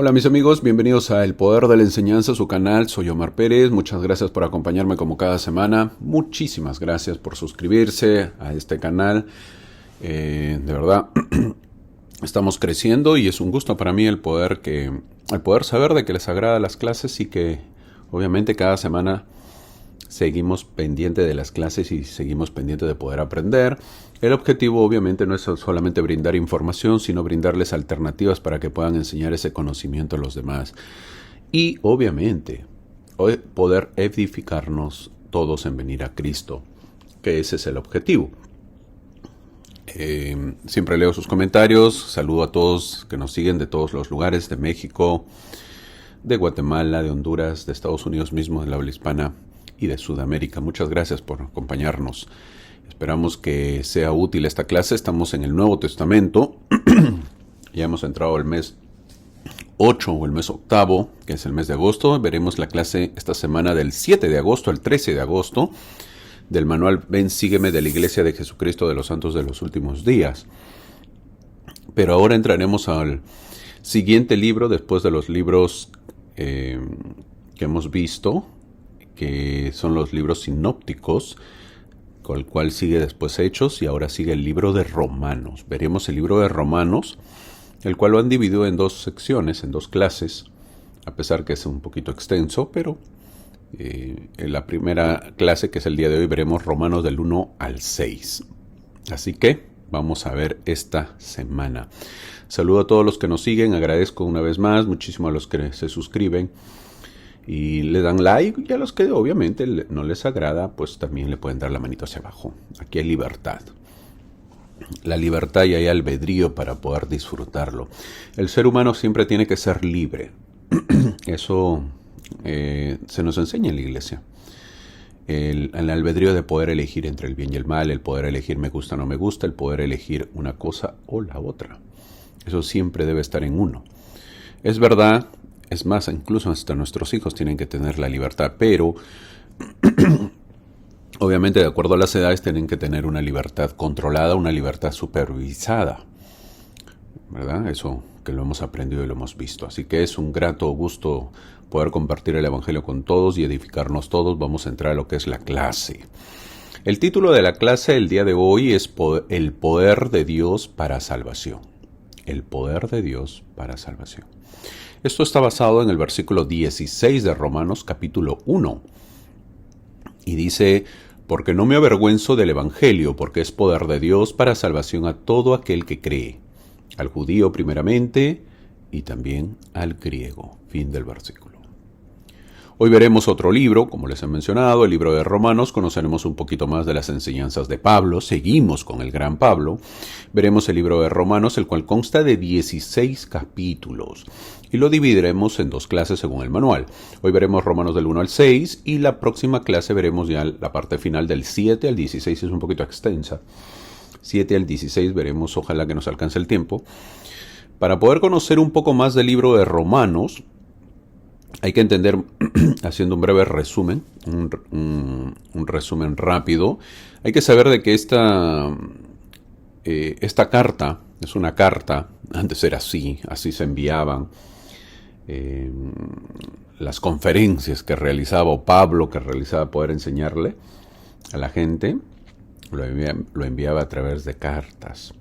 Hola mis amigos, bienvenidos a El Poder de la Enseñanza, su canal. Soy Omar Pérez, muchas gracias por acompañarme como cada semana. Muchísimas gracias por suscribirse a este canal. De verdad, estamos creciendo y es un gusto para mí el poder saber de que les agrada las clases y que obviamente cada semana seguimos pendiente de las clases y seguimos pendiente de poder aprender. El objetivo obviamente no es solamente brindar información, sino brindarles alternativas para que puedan enseñar ese conocimiento a los demás. Y obviamente poder edificarnos todos en venir a Cristo, que ese es el objetivo. Siempre leo sus comentarios, saludo a todos que nos siguen de todos los lugares, de México, de Guatemala, de Honduras, de Estados Unidos mismo, de la habla hispana y de Sudamérica. Muchas gracias por acompañarnos. Esperamos que sea útil esta clase. Estamos en el Nuevo Testamento. Ya hemos entrado al mes 8 o el mes octavo, que es el mes de agosto. Veremos la clase esta semana del 7 de agosto al 13 de agosto del manual Ven, sígueme de la Iglesia de Jesucristo de los Santos de los Últimos Días. Pero ahora entraremos al siguiente libro después de los libros que hemos visto, que son los libros sinópticos, con el cual sigue después Hechos y ahora sigue el libro de Romanos. Veremos el libro de Romanos, el cual lo han dividido en dos secciones, en dos clases, a pesar que es un poquito extenso, pero en la primera clase, que es el día de hoy, veremos Romanos del 1 al 6. Así que vamos a ver esta semana. Saludo a todos los que nos siguen, agradezco una vez más muchísimo a los que se suscriben y le dan like, y a los que obviamente no les agrada, pues también le pueden dar la manito hacia abajo. Aquí hay libertad. La libertad y hay albedrío para poder disfrutarlo. El ser humano siempre tiene que ser libre. Eso se nos enseña en la iglesia. El albedrío de poder elegir entre el bien y el mal, el poder elegir me gusta o no me gusta, el poder elegir una cosa o la otra. Eso siempre debe estar en uno. Es verdad. Es más, incluso hasta nuestros hijos tienen que tener la libertad, pero obviamente de acuerdo a las edades tienen que tener una libertad controlada, una libertad supervisada, ¿verdad? Eso que lo hemos aprendido y lo hemos visto. Así que es un grato gusto poder compartir el Evangelio con todos y edificarnos todos. Vamos a entrar a lo que es la clase. El título de la clase el día de hoy es El poder de Dios para salvación. El poder de Dios para salvación. Esto está basado en el versículo 16 de Romanos capítulo 1. Y dice, porque no me avergüenzo del Evangelio, porque es poder de Dios para salvación a todo aquel que cree, al judío primeramente y también al griego. Fin del versículo. Hoy veremos otro libro, como les he mencionado, el libro de Romanos. Conoceremos un poquito más de las enseñanzas de Pablo. Seguimos con el gran Pablo. Veremos el libro de Romanos, el cual consta de 16 capítulos. Y lo dividiremos en dos clases según el manual. Hoy veremos Romanos del 1 al 6 y la próxima clase veremos ya la parte final del 7 al 16. Es un poquito extensa. 7 al 16 veremos, ojalá que nos alcance el tiempo. Para poder conocer un poco más del libro de Romanos, hay que entender, haciendo un breve resumen, un resumen rápido, hay que saber de que esta carta es una carta, antes era así se enviaban las conferencias que realizaba Pablo, que realizaba poder enseñarle a la gente, lo enviaba a través de cartas.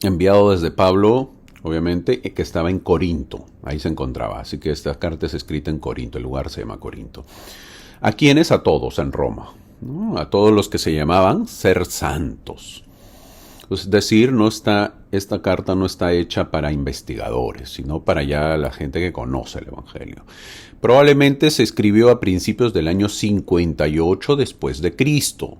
Enviado desde Pablo, obviamente, que estaba en Corinto, ahí se encontraba, así que esta carta es escrita en Corinto, el lugar se llama Corinto. ¿A quiénes? A todos en Roma, ¿no? A todos los que se llamaban ser santos. Es decir, esta carta no está hecha para investigadores, sino para ya la gente que conoce el Evangelio. Probablemente se escribió a principios del año 58 después de Cristo.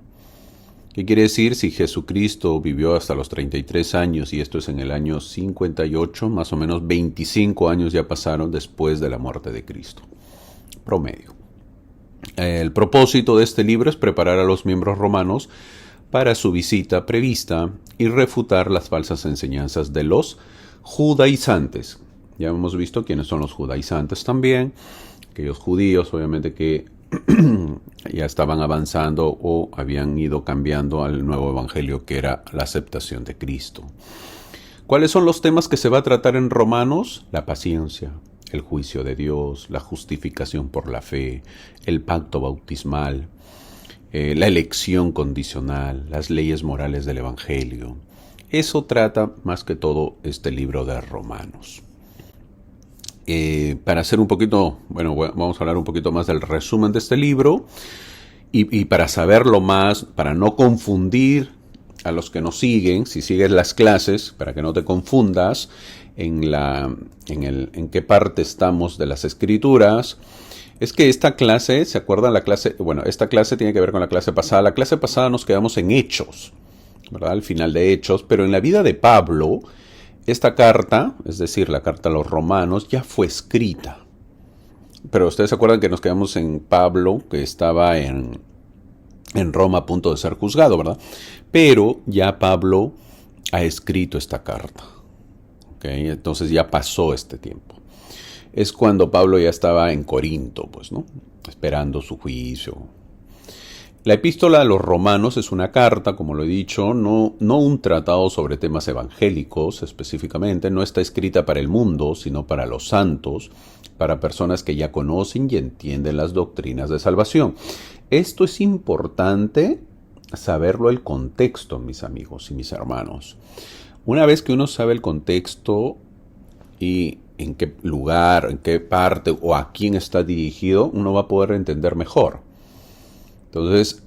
¿Qué quiere decir? Si Jesucristo vivió hasta los 33 años y esto es en el año 58, más o menos 25 años ya pasaron después de la muerte de Cristo. Promedio. El propósito de este libro es preparar a los miembros romanos para su visita prevista y refutar las falsas enseñanzas de los judaizantes. Ya hemos visto quiénes son los judaizantes también, aquellos judíos obviamente que ya estaban avanzando o habían ido cambiando al nuevo evangelio que era la aceptación de Cristo. ¿Cuáles son los temas que se va a tratar en Romanos? La paciencia, el juicio de Dios, la justificación por la fe, el pacto bautismal, la elección condicional, las leyes morales del Evangelio. Eso trata más que todo este libro de Romanos. Para hacer un poquito, bueno, vamos a hablar un poquito más del resumen de este libro y para saberlo más, para no confundir a los que nos siguen, si sigues las clases, para que no te confundas en qué parte estamos de las Escrituras. Es que esta clase, ¿se acuerdan la clase? Bueno, esta clase tiene que ver con la clase pasada. La clase pasada nos quedamos en Hechos, ¿verdad? Al final de Hechos, pero en la vida de Pablo, esta carta, es decir, la carta a los romanos, ya fue escrita. Pero ustedes se acuerdan que nos quedamos en Pablo, que estaba en Roma a punto de ser juzgado, ¿verdad? Pero ya Pablo ha escrito esta carta. ¿Okay? Entonces ya pasó este tiempo. Es cuando Pablo ya estaba en Corinto, pues, ¿no? Esperando su juicio. La epístola a los romanos es una carta, como lo he dicho, no un tratado sobre temas evangélicos específicamente, no está escrita para el mundo, sino para los santos, para personas que ya conocen y entienden las doctrinas de salvación. Esto es importante saberlo el contexto, mis amigos y mis hermanos. Una vez que uno sabe el contexto y en qué lugar, en qué parte o a quién está dirigido, uno va a poder entender mejor. Entonces,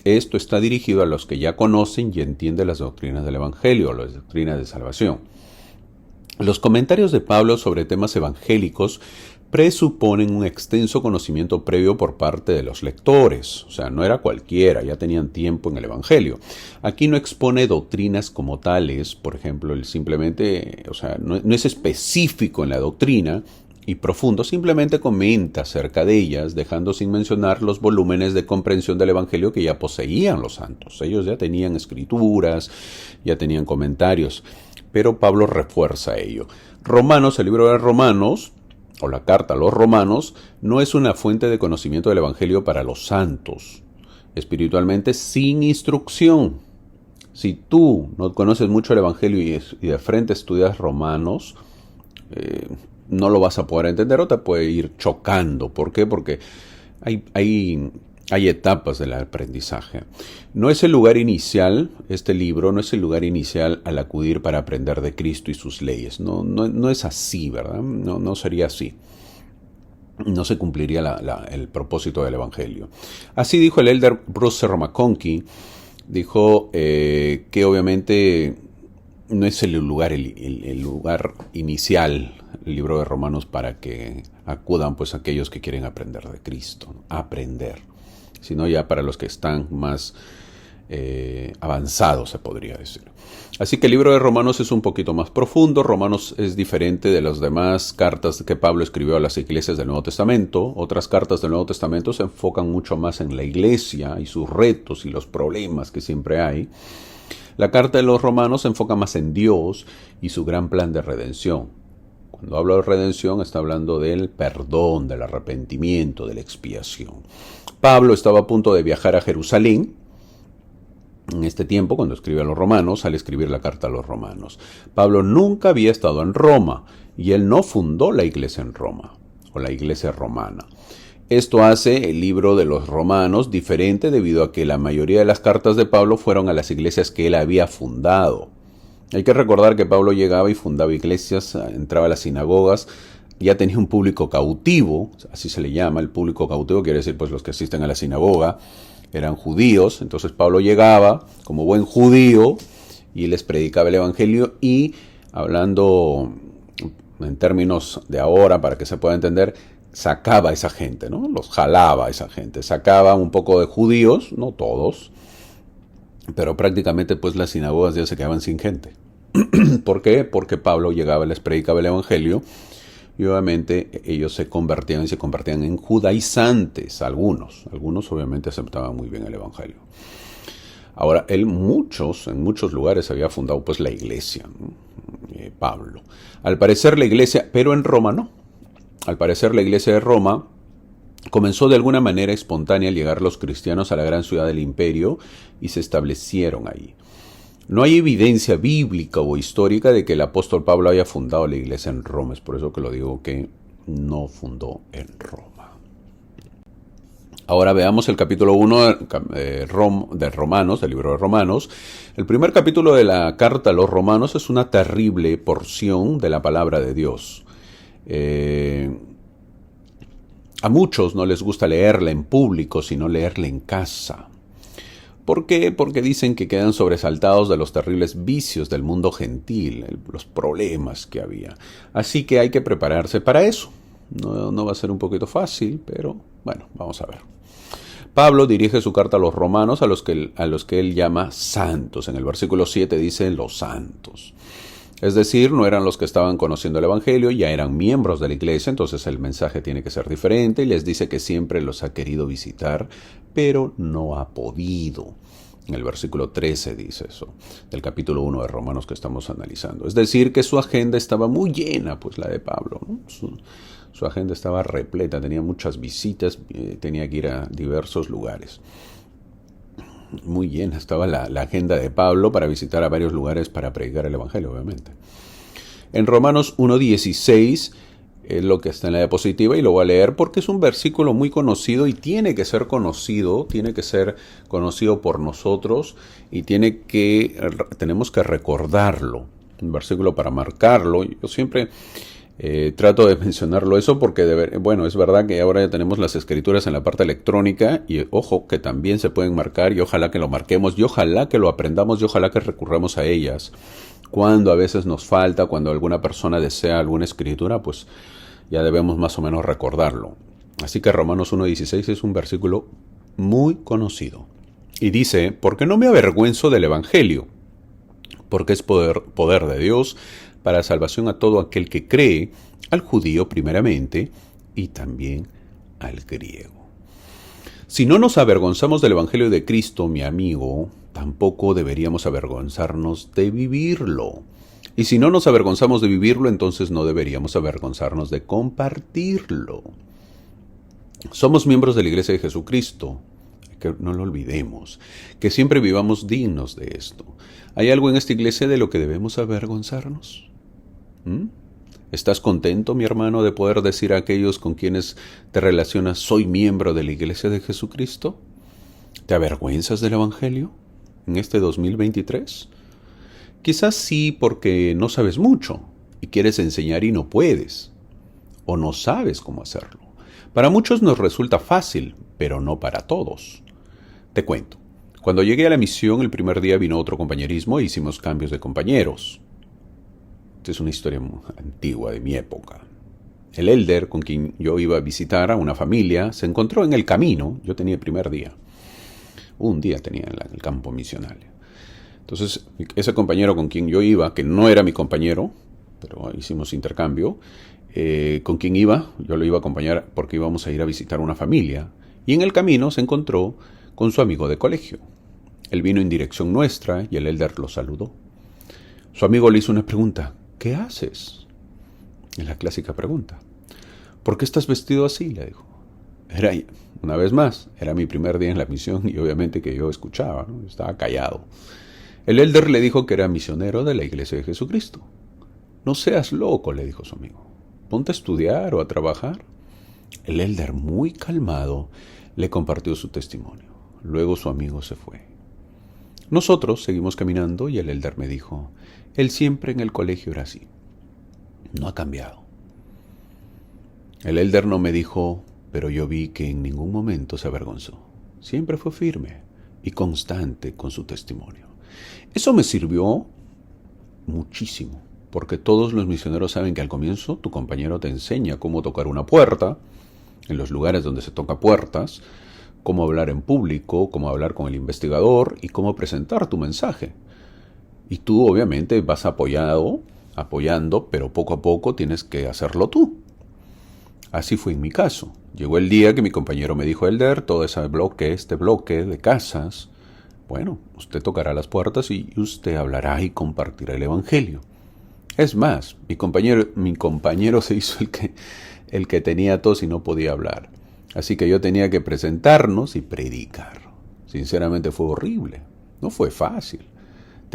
esto está dirigido a los que ya conocen y entienden las doctrinas del Evangelio, las doctrinas de salvación. Los comentarios de Pablo sobre temas evangélicos presuponen un extenso conocimiento previo por parte de los lectores. O sea, no era cualquiera, ya tenían tiempo en el Evangelio. Aquí no expone doctrinas como tales, por ejemplo, él simplemente, o sea, no es específico en la doctrina y profundo, simplemente comenta acerca de ellas, dejando sin mencionar los volúmenes de comprensión del Evangelio que ya poseían los santos. Ellos ya tenían escrituras, ya tenían comentarios, pero Pablo refuerza ello. Romanos, el libro de Romanos, o la carta a los romanos, no es una fuente de conocimiento del Evangelio para los santos, espiritualmente sin instrucción. Si tú no conoces mucho el Evangelio y de frente estudias Romanos, no lo vas a poder entender o te puede ir chocando. ¿Por qué? Porque hay etapas del aprendizaje. No es el lugar inicial, este libro no es el lugar inicial al acudir para aprender de Cristo y sus leyes. No es así, ¿verdad? No sería así. No se cumpliría el propósito del Evangelio. Así dijo el elder Bruce R. McConkie. Dijo que obviamente no es el lugar inicial, el libro de Romanos, para que acudan pues aquellos que quieren aprender de Cristo, aprender, sino ya para los que están más avanzados, se podría decir. Así que el libro de Romanos es un poquito más profundo. Romanos es diferente de las demás cartas que Pablo escribió a las iglesias del Nuevo Testamento. Otras cartas del Nuevo Testamento se enfocan mucho más en la iglesia y sus retos y los problemas que siempre hay. La carta de los Romanos se enfoca más en Dios y su gran plan de redención. Cuando hablo de redención, está hablando del perdón, del arrepentimiento, de la expiación. Pablo estaba a punto de viajar a Jerusalén en este tiempo, cuando escribe a los romanos, al escribir la carta a los romanos. Pablo nunca había estado en Roma y él no fundó la iglesia en Roma, o la iglesia romana. Esto hace el libro de los Romanos diferente debido a que la mayoría de las cartas de Pablo fueron a las iglesias que él había fundado. Hay que recordar que Pablo llegaba y fundaba iglesias, entraba a las sinagogas, ya tenía un público cautivo, así se le llama, el público cautivo quiere decir pues los que asisten a la sinagoga, eran judíos. Entonces Pablo llegaba como buen judío y les predicaba el Evangelio y, hablando en términos de ahora para que se pueda entender, sacaba a esa gente, ¿no? Los jalaba a esa gente, sacaba un poco de judíos, no todos, pero prácticamente pues las sinagogas ya se quedaban sin gente. ¿Por qué? Porque Pablo llegaba y les predicaba el Evangelio y obviamente ellos se convertían en judaizantes, algunos obviamente aceptaban muy bien el Evangelio. Ahora, él en muchos lugares había fundado pues la iglesia, ¿no? Pablo. Al parecer la iglesia, pero en Roma no. Al parecer la iglesia de Roma comenzó de alguna manera espontánea al llegar los cristianos a la gran ciudad del imperio y se establecieron ahí. No hay evidencia bíblica o histórica de que el apóstol Pablo haya fundado la iglesia en Roma. Es por eso que lo digo que no fundó en Roma. Ahora veamos el capítulo 1 de Romanos, del libro de Romanos. El primer capítulo de la carta a los romanos es una terrible porción de la palabra de Dios. A muchos no les gusta leerla en público, sino leerla en casa. ¿Por qué? Porque dicen que quedan sobresaltados de los terribles vicios del mundo gentil, los problemas que había. Así que hay que prepararse para eso. No va a ser un poquito fácil, pero bueno, vamos a ver. Pablo dirige su carta a los romanos, a los que él llama santos. En el versículo 7 dice los santos. Es decir, no eran los que estaban conociendo el Evangelio, ya eran miembros de la iglesia, entonces el mensaje tiene que ser diferente y les dice que siempre los ha querido visitar, pero no ha podido. En el versículo 13 dice eso, del capítulo 1 de Romanos que estamos analizando. Es decir, que su agenda estaba muy llena, pues la de Pablo, ¿no? Su agenda estaba repleta, tenía muchas visitas, tenía que ir a diversos lugares. Muy llena estaba la agenda de Pablo para visitar a varios lugares para predicar el Evangelio, obviamente. En Romanos 1:16 es lo que está en la diapositiva y lo voy a leer porque es un versículo muy conocido y tiene que ser conocido por nosotros y tenemos que recordarlo. Un versículo para marcarlo. Yo siempre trato de mencionarlo eso porque, es verdad que ahora ya tenemos las escrituras en la parte electrónica y ojo que también se pueden marcar y ojalá que lo marquemos y ojalá que lo aprendamos y ojalá que recurramos a ellas. Cuando a veces nos falta, cuando alguna persona desea alguna escritura, pues ya debemos más o menos recordarlo. Así que Romanos 1:16 es un versículo muy conocido. Y dice, porque no me avergüenzo del Evangelio, porque es poder de Dios para salvación a todo aquel que cree, al judío primeramente y también al griego. Si no nos avergonzamos del Evangelio de Cristo, mi amigo, tampoco deberíamos avergonzarnos de vivirlo. Y si no nos avergonzamos de vivirlo, entonces no deberíamos avergonzarnos de compartirlo. Somos miembros de la Iglesia de Jesucristo, que no lo olvidemos, que siempre vivamos dignos de esto. ¿Hay algo en esta iglesia de lo que debemos avergonzarnos? ¿Estás contento, mi hermano, de poder decir a aquellos con quienes te relacionas, soy miembro de la Iglesia de Jesucristo? ¿Te avergüenzas del Evangelio en este 2023? Quizás sí porque no sabes mucho y quieres enseñar y no puedes, o no sabes cómo hacerlo. Para muchos nos resulta fácil, pero no para todos. Te cuento, cuando llegué a la misión el primer día vino otro compañerismo e hicimos cambios de compañeros. Es una historia muy antigua de mi época. El elder con quien yo iba a visitar a una familia se encontró en el camino. Yo tenía el primer día. Un día tenía en el campo misionario. Entonces, ese compañero con quien yo iba, que no era mi compañero, pero hicimos intercambio, con quien iba, yo lo iba a acompañar porque íbamos a ir a visitar una familia. Y en el camino se encontró con su amigo de colegio. Él vino en dirección nuestra y el elder lo saludó. Su amigo le hizo una pregunta. ¿Qué haces? Es la clásica pregunta. ¿Por qué estás vestido así? Le dijo. Una vez más, era mi primer día en la misión y obviamente que yo escuchaba, ¿no? Estaba callado. El elder le dijo que era misionero de la Iglesia de Jesucristo. No seas loco, le dijo su amigo. Ponte a estudiar o a trabajar. El elder, muy calmado, le compartió su testimonio. Luego su amigo se fue. Nosotros seguimos caminando y el elder me dijo, él siempre en el colegio era así. No ha cambiado. El elder no me dijo, pero yo vi que en ningún momento se avergonzó. Siempre fue firme y constante con su testimonio. Eso me sirvió muchísimo, porque todos los misioneros saben que al comienzo tu compañero te enseña cómo tocar una puerta, en los lugares donde se toca puertas, cómo hablar en público, cómo hablar con el investigador y cómo presentar tu mensaje. Y tú obviamente vas apoyando, pero poco a poco tienes que hacerlo tú. Así fue en mi caso. Llegó el día que mi compañero me dijo, elder, todo este bloque de casas, bueno, usted tocará las puertas y usted hablará y compartirá el Evangelio. Es más, mi compañero se hizo el que tenía tos y no podía hablar. Así que yo tenía que presentarnos y predicar. Sinceramente fue horrible, no fue fácil.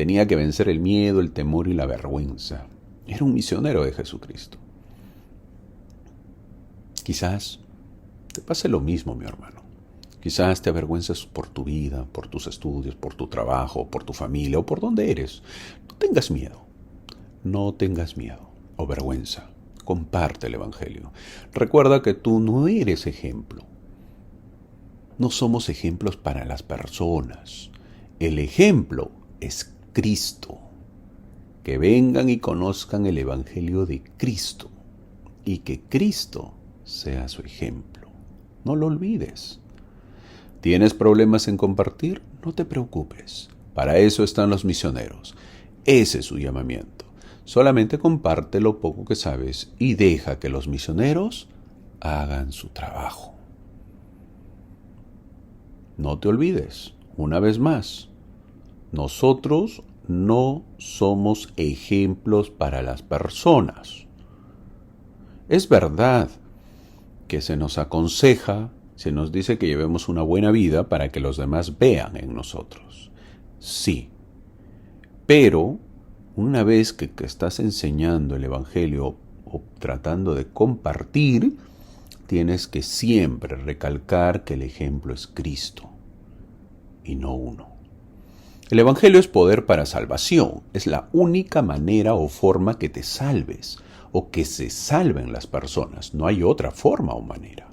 tenía que vencer el miedo, el temor y la vergüenza. Era un misionero de Jesucristo. Quizás te pase lo mismo, mi hermano. Quizás te avergüences por tu vida, por tus estudios, por tu trabajo, por tu familia o por donde eres. No tengas miedo. No tengas miedo o vergüenza. Comparte el Evangelio. Recuerda que tú no eres ejemplo. No somos ejemplos para las personas. El ejemplo es Cristo. Que vengan y conozcan el Evangelio de Cristo y que Cristo sea su ejemplo. No lo olvides. ¿Tienes problemas en compartir? No te preocupes. Para eso están los misioneros. Ese es su llamamiento. Solamente comparte lo poco que sabes y deja que los misioneros hagan su trabajo. No te olvides, una vez más, nosotros no somos ejemplos para las personas. Es verdad que se nos aconseja, se nos dice que llevemos una buena vida para que los demás vean en nosotros. Sí, pero una vez que estás enseñando el Evangelio o tratando de compartir, tienes que siempre recalcar que el ejemplo es Cristo y no uno. El Evangelio es poder para salvación, es la única manera o forma que te salves o que se salven las personas, no hay otra forma o manera.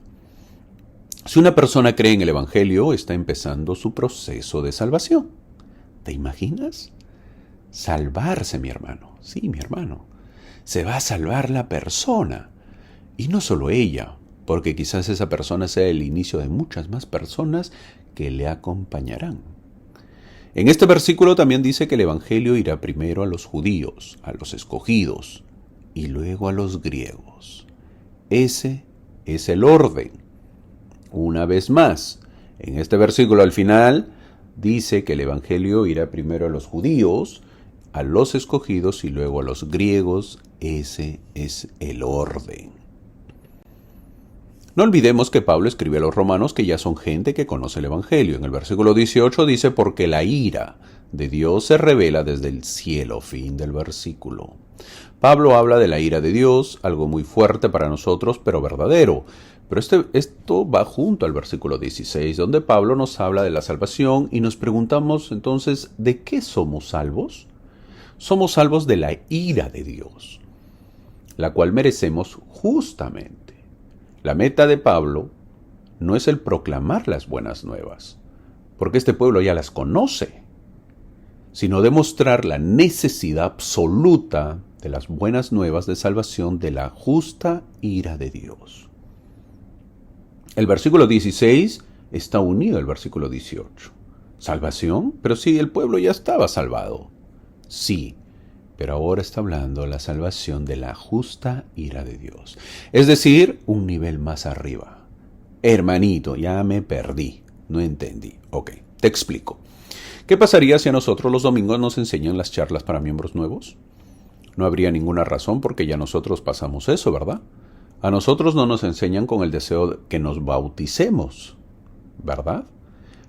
Si una persona cree en el Evangelio, está empezando su proceso de salvación. ¿Te imaginas? Salvarse, mi hermano. Sí, mi hermano. Se va a salvar la persona. Y no solo ella, porque quizás esa persona sea el inicio de muchas más personas que le acompañarán. En este versículo también dice que el Evangelio irá primero a los judíos, a los escogidos, y luego a los griegos. Ese es el orden. Una vez más, en este versículo al final dice que el Evangelio irá primero a los judíos, a los escogidos y luego a los griegos. Ese es el orden. No olvidemos que Pablo escribe a los romanos que ya son gente que conoce el Evangelio. En el versículo 18 dice, porque la ira de Dios se revela desde el cielo. Fin del versículo. Pablo habla de la ira de Dios, algo muy fuerte para nosotros, pero verdadero. Pero esto va junto al versículo 16, donde Pablo nos habla de la salvación y nos preguntamos entonces, ¿de qué somos salvos? Somos salvos de la ira de Dios, la cual merecemos justamente. La meta de Pablo no es el proclamar las buenas nuevas, porque este pueblo ya las conoce, sino demostrar la necesidad absoluta de las buenas nuevas de salvación de la justa ira de Dios. El versículo 16 está unido al versículo 18. ¿Salvación? Pero sí, el pueblo ya estaba salvado. Sí, pero ahora está hablando de la salvación de la justa ira de Dios. Es decir, un nivel más arriba. Hermanito, ya me perdí. No entendí. Ok, te explico. ¿Qué pasaría si a nosotros los domingos nos enseñan las charlas para miembros nuevos? No habría ninguna razón porque ya nosotros pasamos eso, ¿verdad? A nosotros no nos enseñan con el deseo de que nos bauticemos, ¿verdad?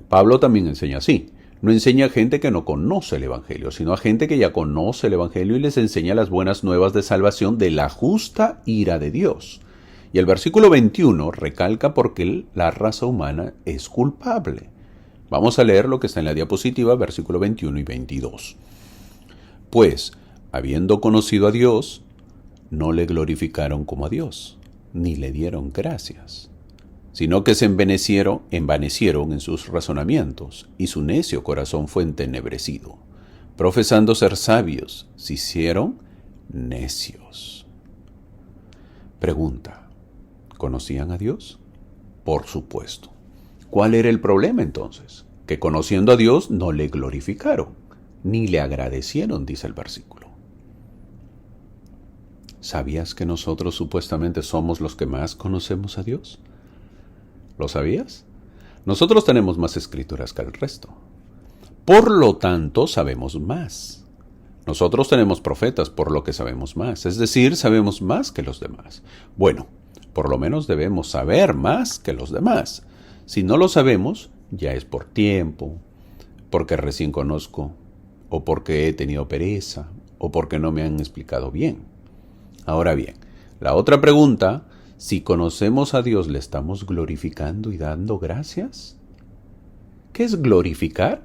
Pablo también enseña así. No enseña a gente que no conoce el Evangelio, sino a gente que ya conoce el Evangelio y les enseña las buenas nuevas de salvación de la justa ira de Dios. Y el versículo 21 recalca porque la raza humana es culpable. Vamos a leer lo que está en la diapositiva, versículo 21 y 22. Pues, habiendo conocido a Dios, no le glorificaron como a Dios, ni le dieron gracias, sino que se envanecieron en sus razonamientos, y su necio corazón fue entenebrecido. Profesando ser sabios, se hicieron necios. Pregunta, ¿conocían a Dios? Por supuesto. ¿Cuál era el problema entonces? Que conociendo a Dios no le glorificaron, ni le agradecieron, dice el versículo. ¿Sabías que nosotros supuestamente somos los que más conocemos a Dios? ¿Lo sabías? Nosotros tenemos más escrituras que el resto. Por lo tanto, sabemos más. Nosotros tenemos profetas, por lo que sabemos más. Es decir, sabemos más que los demás. Bueno, por lo menos debemos saber más que los demás. Si no lo sabemos, ya es por tiempo, porque recién conozco o porque he tenido pereza, o porque no me han explicado bien. Ahora bien, la otra pregunta, si conocemos a Dios, ¿le estamos glorificando y dando gracias? ¿Qué es glorificar?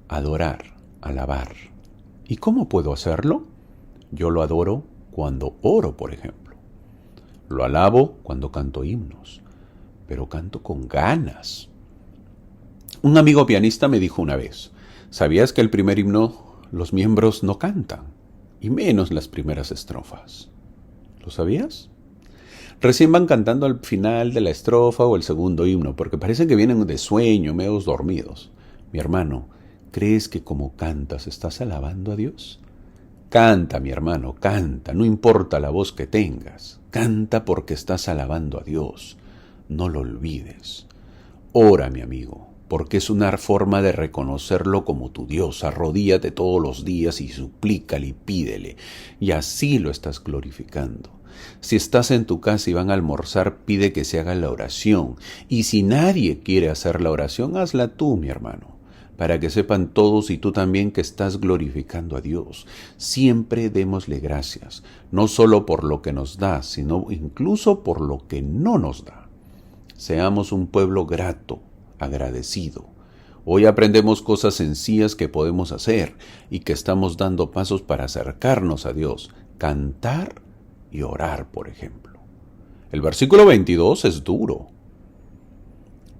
Adorar, alabar. ¿Y cómo puedo hacerlo? Yo lo adoro cuando oro, por ejemplo. Lo alabo cuando canto himnos, pero canto con ganas. Un amigo pianista me dijo una vez, ¿sabías que el primer himno los miembros no cantan? Y menos las primeras estrofas. ¿Lo sabías? Recién van cantando al final de la estrofa o el segundo himno, porque parece que vienen de sueño, medios dormidos. Mi hermano, ¿crees que como cantas estás alabando a Dios? Canta, mi hermano, canta, no importa la voz que tengas. Canta porque estás alabando a Dios. No lo olvides. Ora, mi amigo, porque es una forma de reconocerlo como tu Dios. Arrodíllate todos los días y suplícale y pídele, y así lo estás glorificando. Si estás en tu casa y van a almorzar, pide que se haga la oración, y si nadie quiere hacer la oración, hazla tú, mi hermano, para que sepan todos y tú también que estás glorificando a Dios. Siempre démosle gracias, no solo por lo que nos da, sino incluso por lo que no nos da. Seamos un pueblo grato, agradecido. Hoy aprendemos cosas sencillas que podemos hacer y que estamos dando pasos para acercarnos a Dios. Cantar y orar, por ejemplo. El versículo 22 es duro,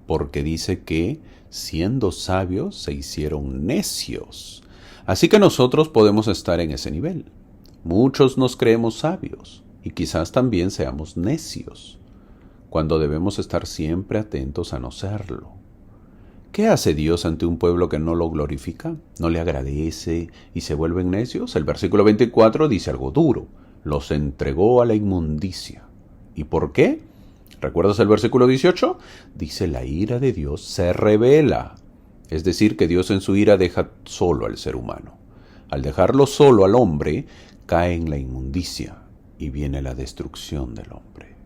porque dice que, siendo sabios, se hicieron necios. Así que nosotros podemos estar en ese nivel. Muchos nos creemos sabios y quizás también seamos necios, cuando debemos estar siempre atentos a no serlo. ¿Qué hace Dios ante un pueblo que no lo glorifica, no le agradece y se vuelven necios? El versículo 24 dice algo duro. Los entregó a la inmundicia. ¿Y por qué? ¿Recuerdas el versículo 18? Dice, la ira de Dios se revela. Es decir, que Dios en su ira deja solo al ser humano. Al dejarlo solo al hombre, cae en la inmundicia y viene la destrucción del hombre.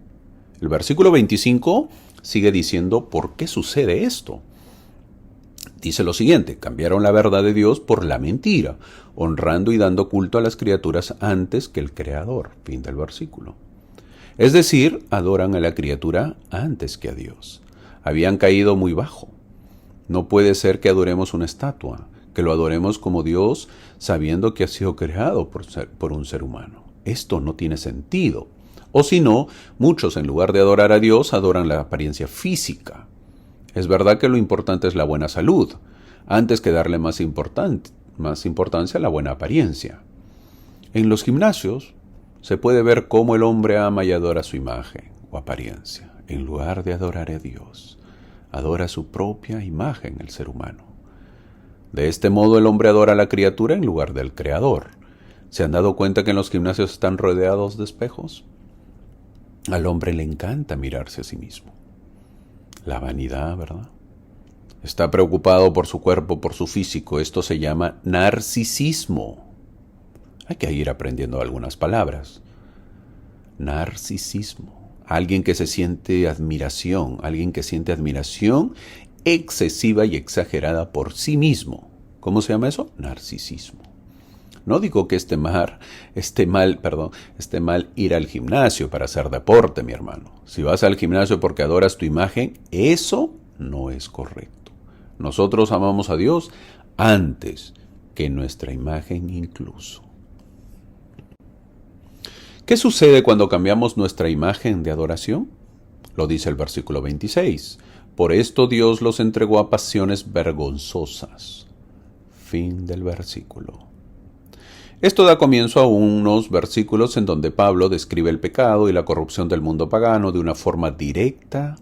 El versículo 25 sigue diciendo, ¿por qué sucede esto? Dice lo siguiente, cambiaron la verdad de Dios por la mentira, honrando y dando culto a las criaturas antes que el Creador. Fin del versículo. Es decir, adoran a la criatura antes que a Dios. Habían caído muy bajo. No puede ser que adoremos una estatua, que lo adoremos como Dios sabiendo que ha sido creado por un ser humano. Esto no tiene sentido. O si no, muchos en lugar de adorar a Dios, adoran la apariencia física. Es verdad que lo importante es la buena salud, antes que darle más importancia a la buena apariencia. En los gimnasios se puede ver cómo el hombre ama y adora su imagen o apariencia, en lugar de adorar a Dios. Adora su propia imagen, el ser humano. De este modo el hombre adora a la criatura en lugar del Creador. ¿Se han dado cuenta que en los gimnasios están rodeados de espejos? Al hombre le encanta mirarse a sí mismo. La vanidad, ¿verdad? Está preocupado por su cuerpo, por su físico. Esto se llama narcisismo. Hay que ir aprendiendo algunas palabras. Narcisismo. Alguien que siente admiración excesiva y exagerada por sí mismo. ¿Cómo se llama eso? Narcisismo. No digo que esté mal ir al gimnasio para hacer deporte, mi hermano. Si vas al gimnasio porque adoras tu imagen, eso no es correcto. Nosotros amamos a Dios antes que nuestra imagen incluso. ¿Qué sucede cuando cambiamos nuestra imagen de adoración? Lo dice el versículo 26. Por esto Dios los entregó a pasiones vergonzosas. Fin del versículo. Esto da comienzo a unos versículos en donde Pablo describe el pecado y la corrupción del mundo pagano de una forma directa,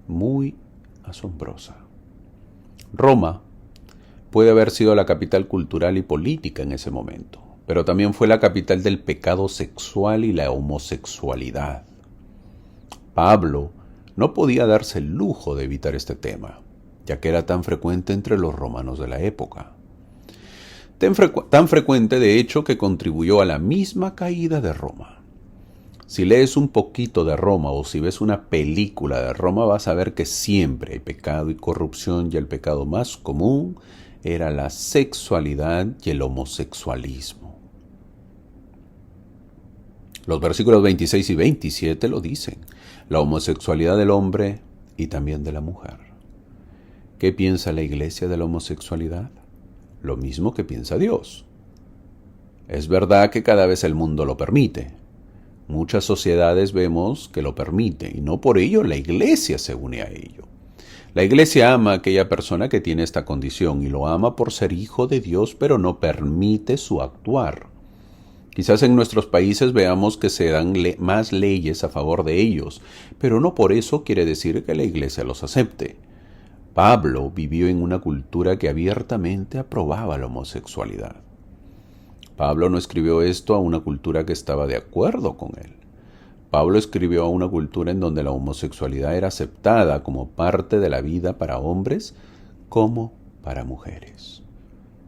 muy asombrosa. Roma puede haber sido la capital cultural y política en ese momento, pero también fue la capital del pecado sexual y la homosexualidad. Pablo no podía darse el lujo de evitar este tema, ya que era tan frecuente entre los romanos de la época. Tan frecuente, de hecho, que contribuyó a la misma caída de Roma. Si lees un poquito de Roma o si ves una película de Roma, vas a ver que siempre hay pecado y corrupción, y el pecado más común era la sexualidad y el homosexualismo. Los versículos 26 y 27 lo dicen. La homosexualidad del hombre y también de la mujer. ¿Qué piensa la iglesia de la homosexualidad? Lo mismo que piensa Dios. Es verdad que cada vez el mundo lo permite. Muchas sociedades vemos que lo permite y no por ello la iglesia se une a ello. La iglesia ama a aquella persona que tiene esta condición y lo ama por ser hijo de Dios, pero no permite su actuar. Quizás en nuestros países veamos que se dan más leyes a favor de ellos, pero no por eso quiere decir que la iglesia los acepte. Pablo vivió en una cultura que abiertamente aprobaba la homosexualidad. Pablo no escribió esto a una cultura que estaba de acuerdo con él. Pablo escribió a una cultura en donde la homosexualidad era aceptada como parte de la vida para hombres como para mujeres.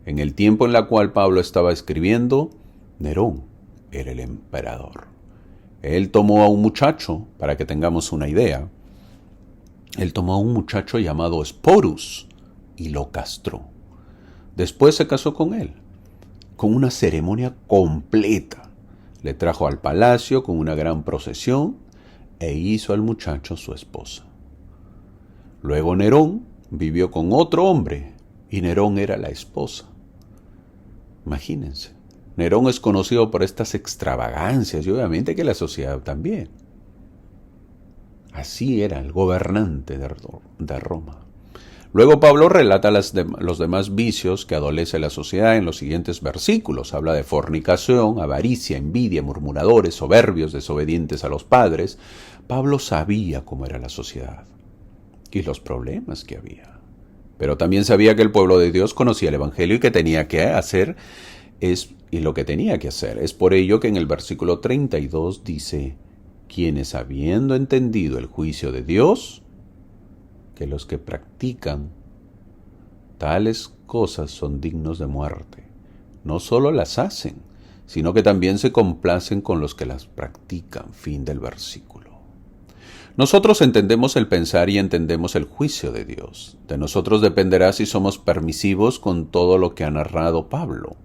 En el tiempo en el cual Pablo estaba escribiendo, Nerón era el emperador. Él tomó a un muchacho, para que tengamos una idea, él tomó a un muchacho llamado Sporus y lo castró. Después se casó con él, con una ceremonia completa. Le trajo al palacio con una gran procesión e hizo al muchacho su esposa. Luego Nerón vivió con otro hombre y Nerón era la esposa. Imagínense, Nerón es conocido por estas extravagancias y obviamente que la sociedad también. Así era el gobernante de Roma. Luego Pablo relata los demás vicios que adolece la sociedad en los siguientes versículos. Habla de fornicación, avaricia, envidia, murmuradores, soberbios, desobedientes a los padres. Pablo sabía cómo era la sociedad y los problemas que había. Pero también sabía que el pueblo de Dios conocía el Evangelio y que tenía que hacer lo que tenía que hacer. Es por ello que en el versículo 32 dice: quienes habiendo entendido el juicio de Dios, que los que practican tales cosas son dignos de muerte, no solo las hacen, sino que también se complacen con los que las practican. Fin del versículo. Nosotros entendemos el pensar y entendemos el juicio de Dios. De nosotros dependerá si somos permisivos con todo lo que ha narrado Pablo.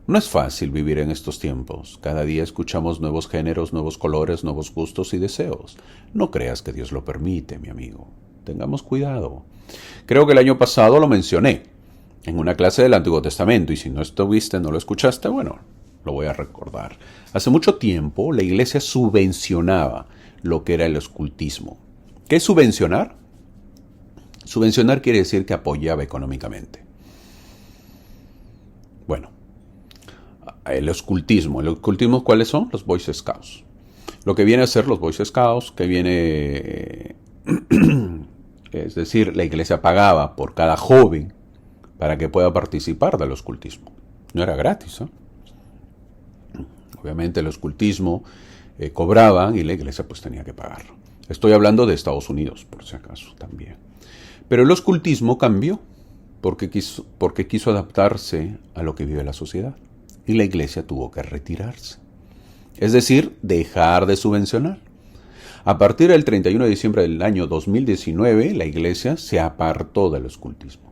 No es fácil vivir en estos tiempos. Cada día escuchamos nuevos géneros, nuevos colores, nuevos gustos y deseos. No creas que Dios lo permite, mi amigo. Tengamos cuidado. Creo que el año pasado lo mencioné en una clase del Antiguo Testamento, y si no estuviste, no lo escuchaste, bueno, lo voy a recordar. Hace mucho tiempo la iglesia subvencionaba lo que era el ocultismo. ¿Qué es subvencionar? Subvencionar quiere decir que apoyaba económicamente. Bueno, el ocultismo. ¿El ocultismo cuáles son? Los Boy Scouts. Lo que viene a ser los Boy Scouts, que viene... es decir, la iglesia pagaba por cada joven para que pueda participar del ocultismo. No era gratis, ¿eh? Obviamente el ocultismo cobraban y la iglesia pues tenía que pagar. Estoy hablando de Estados Unidos, por si acaso, también. Pero el ocultismo cambió porque quiso adaptarse a lo que vive la sociedad. Y la iglesia tuvo que retirarse. Es decir, dejar de subvencionar. A partir del 31 de diciembre del año 2019, la iglesia se apartó del ocultismo.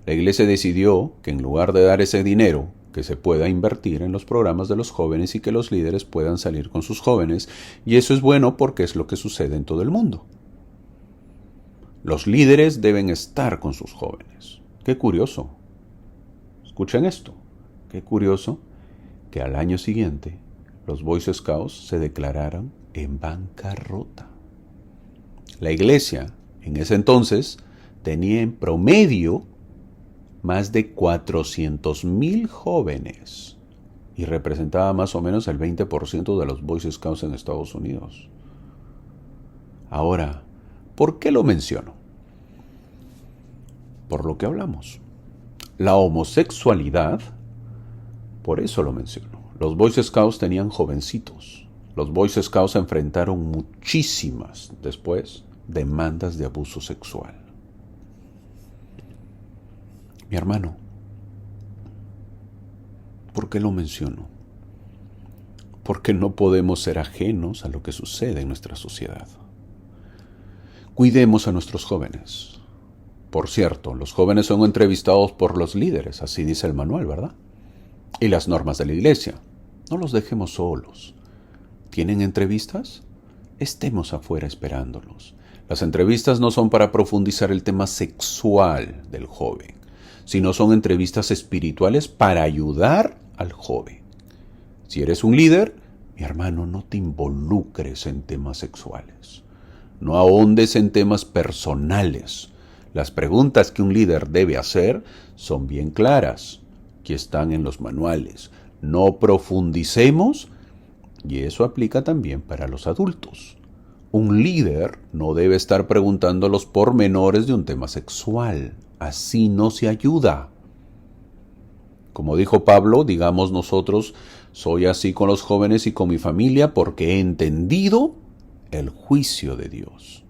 La iglesia decidió que en lugar de dar ese dinero, que se pueda invertir en los programas de los jóvenes y que los líderes puedan salir con sus jóvenes, y eso es bueno porque es lo que sucede en todo el mundo. Los líderes deben estar con sus jóvenes. Qué curioso. Escuchen esto. Qué curioso que al año siguiente los Boy Scouts se declararon en bancarrota. La iglesia en ese entonces tenía en promedio más de 400,000 jóvenes y representaba más o menos el 20% de los Boy Scouts en Estados Unidos. Ahora, ¿por qué lo menciono? Por lo que hablamos. La homosexualidad, por eso lo menciono. Los Boy Scouts tenían jovencitos. Los Boy Scouts enfrentaron muchísimas, después, demandas de abuso sexual. Mi hermano, ¿por qué lo menciono? Porque no podemos ser ajenos a lo que sucede en nuestra sociedad. Cuidemos a nuestros jóvenes. Por cierto, los jóvenes son entrevistados por los líderes, así dice el manual, ¿verdad? Y las normas de la iglesia. No los dejemos solos. ¿Tienen entrevistas? Estemos afuera esperándolos. Las entrevistas no son para profundizar el tema sexual del joven, sino son entrevistas espirituales para ayudar al joven. Si eres un líder, mi hermano, no te involucres en temas sexuales. No ahondes en temas personales. Las preguntas que un líder debe hacer son bien claras, que están en los manuales. No profundicemos, y eso aplica también para los adultos. Un líder no debe estar preguntando los pormenores de un tema sexual. Así no se ayuda. Como dijo Pablo, digamos nosotros, soy así con los jóvenes y con mi familia porque he entendido el juicio de Dios.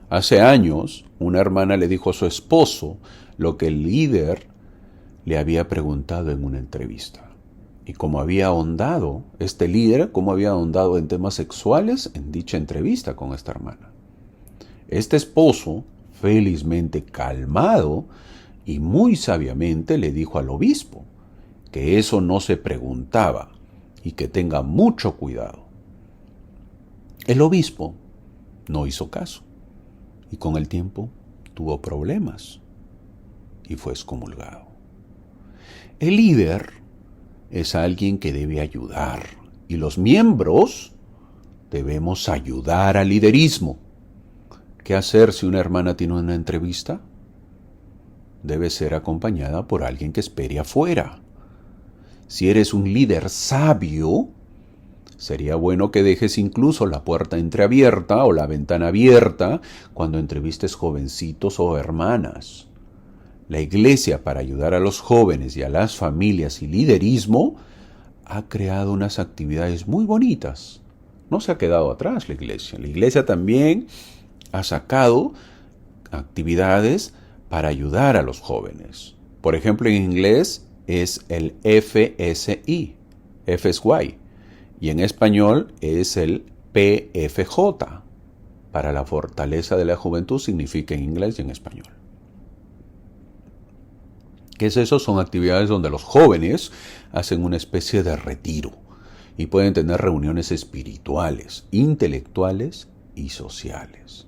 Hace años, una hermana le dijo a su esposo lo que el líder le había preguntado en una entrevista. Y como había ahondado, este líder, como había ahondado en temas sexuales en dicha entrevista con esta hermana. Este esposo, felizmente calmado y muy sabiamente, le dijo al obispo que eso no se preguntaba y que tenga mucho cuidado. El obispo no hizo caso y con el tiempo tuvo problemas y fue excomulgado. El líder es alguien que debe ayudar y los miembros debemos ayudar al liderismo. ¿Qué hacer si una hermana tiene una entrevista? Debe ser acompañada por alguien que espere afuera. Si eres un líder sabio, sería bueno que dejes incluso la puerta entreabierta o la ventana abierta cuando entrevistes jovencitos o hermanas. La iglesia, para ayudar a los jóvenes y a las familias y liderismo, ha creado unas actividades muy bonitas. No se ha quedado atrás la iglesia. La iglesia también ha sacado actividades para ayudar a los jóvenes. Por ejemplo, en inglés es el FSI, FSY, y en español es el PFJ. Para la fortaleza de la juventud significa en inglés y en español. ¿Qué es eso? Son actividades donde los jóvenes hacen una especie de retiro y pueden tener reuniones espirituales, intelectuales y sociales.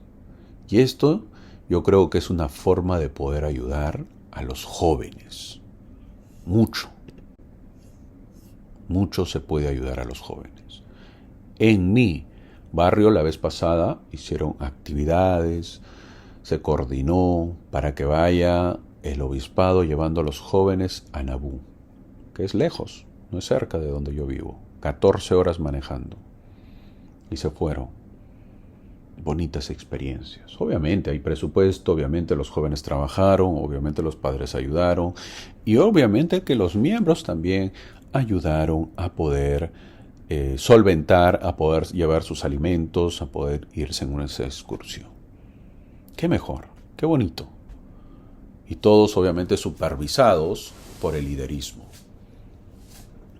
Y esto yo creo que es una forma de poder ayudar a los jóvenes. Mucho se puede ayudar a los jóvenes. En mi barrio la vez pasada hicieron actividades, se coordinó para que vaya el obispado llevando a los jóvenes a Nabú, que es lejos, no es cerca de donde yo vivo, 14 horas manejando. Y se fueron. Bonitas experiencias. Obviamente hay presupuesto, obviamente los jóvenes trabajaron, obviamente los padres ayudaron y obviamente que los miembros también ayudaron a poder solventar, a poder llevar sus alimentos, a poder irse en una excursión. Qué mejor, qué bonito. Y todos obviamente supervisados por el liderismo.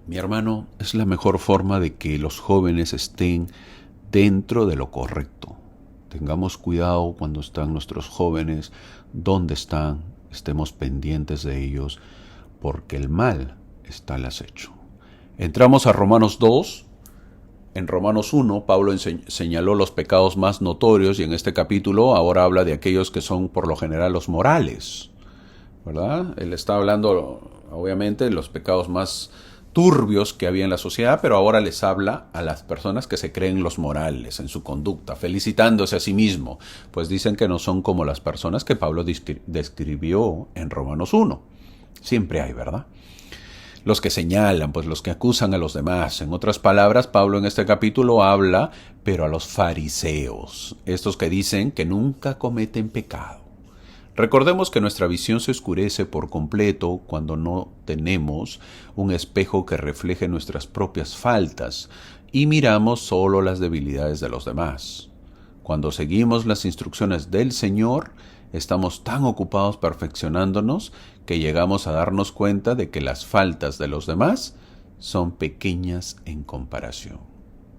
Mi hermano, es la mejor forma de que los jóvenes estén dentro de lo correcto. Tengamos cuidado cuando están nuestros jóvenes, dónde están, estemos pendientes de ellos, porque el mal está al acecho. Entramos a Romanos 2. En Romanos 1, Pablo señaló los pecados más notorios y en este capítulo ahora habla de aquellos que son por lo general los morales, ¿verdad? Él está hablando obviamente de los pecados más turbios que había en la sociedad, pero ahora les habla a las personas que se creen los morales en su conducta, felicitándose a sí mismo, pues dicen que no son como las personas que Pablo describió en Romanos 1. Siempre hay, ¿verdad? Los que señalan, pues los que acusan a los demás. En otras palabras, Pablo en este capítulo habla, pero a los fariseos, estos que dicen que nunca cometen pecado. Recordemos que nuestra visión se oscurece por completo cuando no tenemos un espejo que refleje nuestras propias faltas y miramos solo las debilidades de los demás. Cuando seguimos las instrucciones del Señor, estamos tan ocupados perfeccionándonos que llegamos a darnos cuenta de que las faltas de los demás son pequeñas en comparación.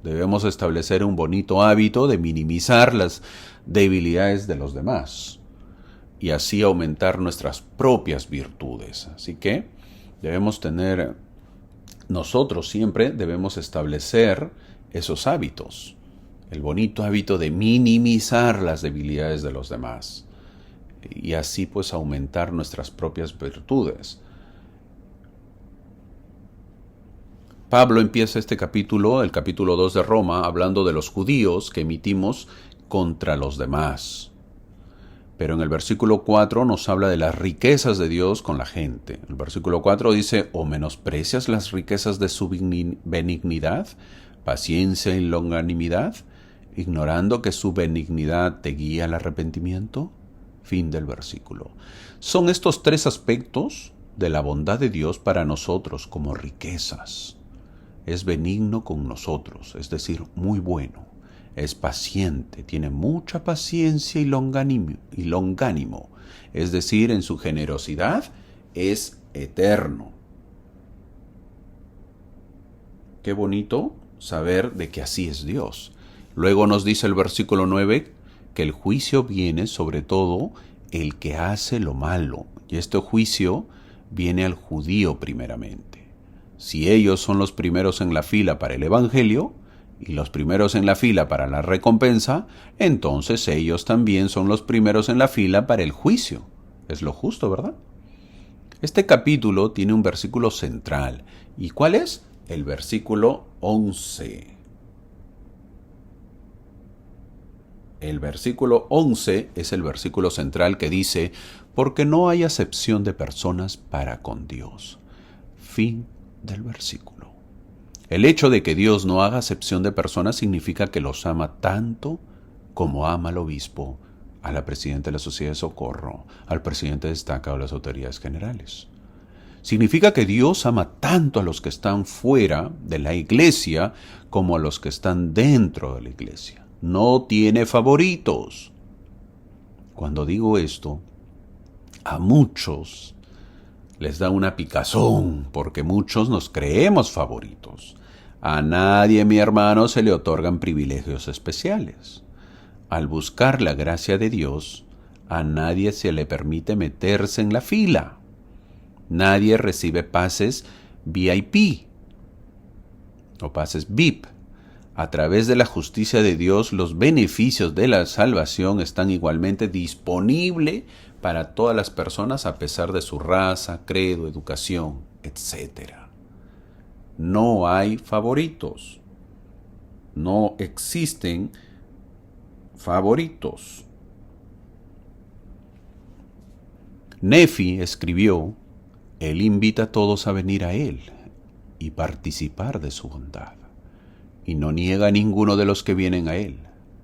Debemos establecer un bonito hábito de minimizar las debilidades de los demás. y así aumentar nuestras propias virtudes. Así que nosotros siempre debemos establecer esos hábitos. El bonito hábito de minimizar las debilidades de los demás y así pues aumentar nuestras propias virtudes. Pablo empieza este capítulo, el capítulo 2 de Roma, hablando de los judíos que emitimos contra los demás. Pero en el versículo 4 nos habla de las riquezas de Dios con la gente. El versículo 4 dice, ¿o menosprecias las riquezas de su benignidad, paciencia y longanimidad, ignorando que su benignidad te guía al arrepentimiento? Fin del versículo. Son estos tres aspectos de la bondad de Dios para nosotros como riquezas. Es benigno con nosotros, es decir, muy bueno. Es paciente, tiene mucha paciencia y longánimo, es decir, en su generosidad es eterno. Qué bonito saber de que así es Dios. Luego nos dice el versículo 9 que el juicio viene sobre todo el que hace lo malo, y este juicio viene al judío primeramente. Si ellos son los primeros en la fila para el evangelio, y los primeros en la fila para la recompensa, entonces ellos también son los primeros en la fila para el juicio. Es lo justo, ¿verdad? Este capítulo tiene un versículo central. ¿Y cuál es? El versículo 11. El versículo 11 es el versículo central que dice, porque no hay acepción de personas para con Dios. Fin del versículo. El hecho de que Dios no haga acepción de personas significa que los ama tanto como ama al obispo, a la presidenta de la Sociedad de Socorro, al presidente de Estaca o a las autoridades generales. Significa que Dios ama tanto a los que están fuera de la iglesia como a los que están dentro de la iglesia. No tiene favoritos. Cuando digo esto, a muchos les da una picazón, porque muchos nos creemos favoritos. A nadie, mi hermano, se le otorgan privilegios especiales. Al buscar la gracia de Dios, a nadie se le permite meterse en la fila. Nadie recibe pases VIP o pases VIP. A través de la justicia de Dios, los beneficios de la salvación están igualmente disponibles para todas las personas a pesar de su raza, credo, educación, etc. No hay favoritos. No existen favoritos. Nefi escribió, Él invita a todos a venir a Él y participar de su bondad, y no niega a ninguno de los que vienen a Él,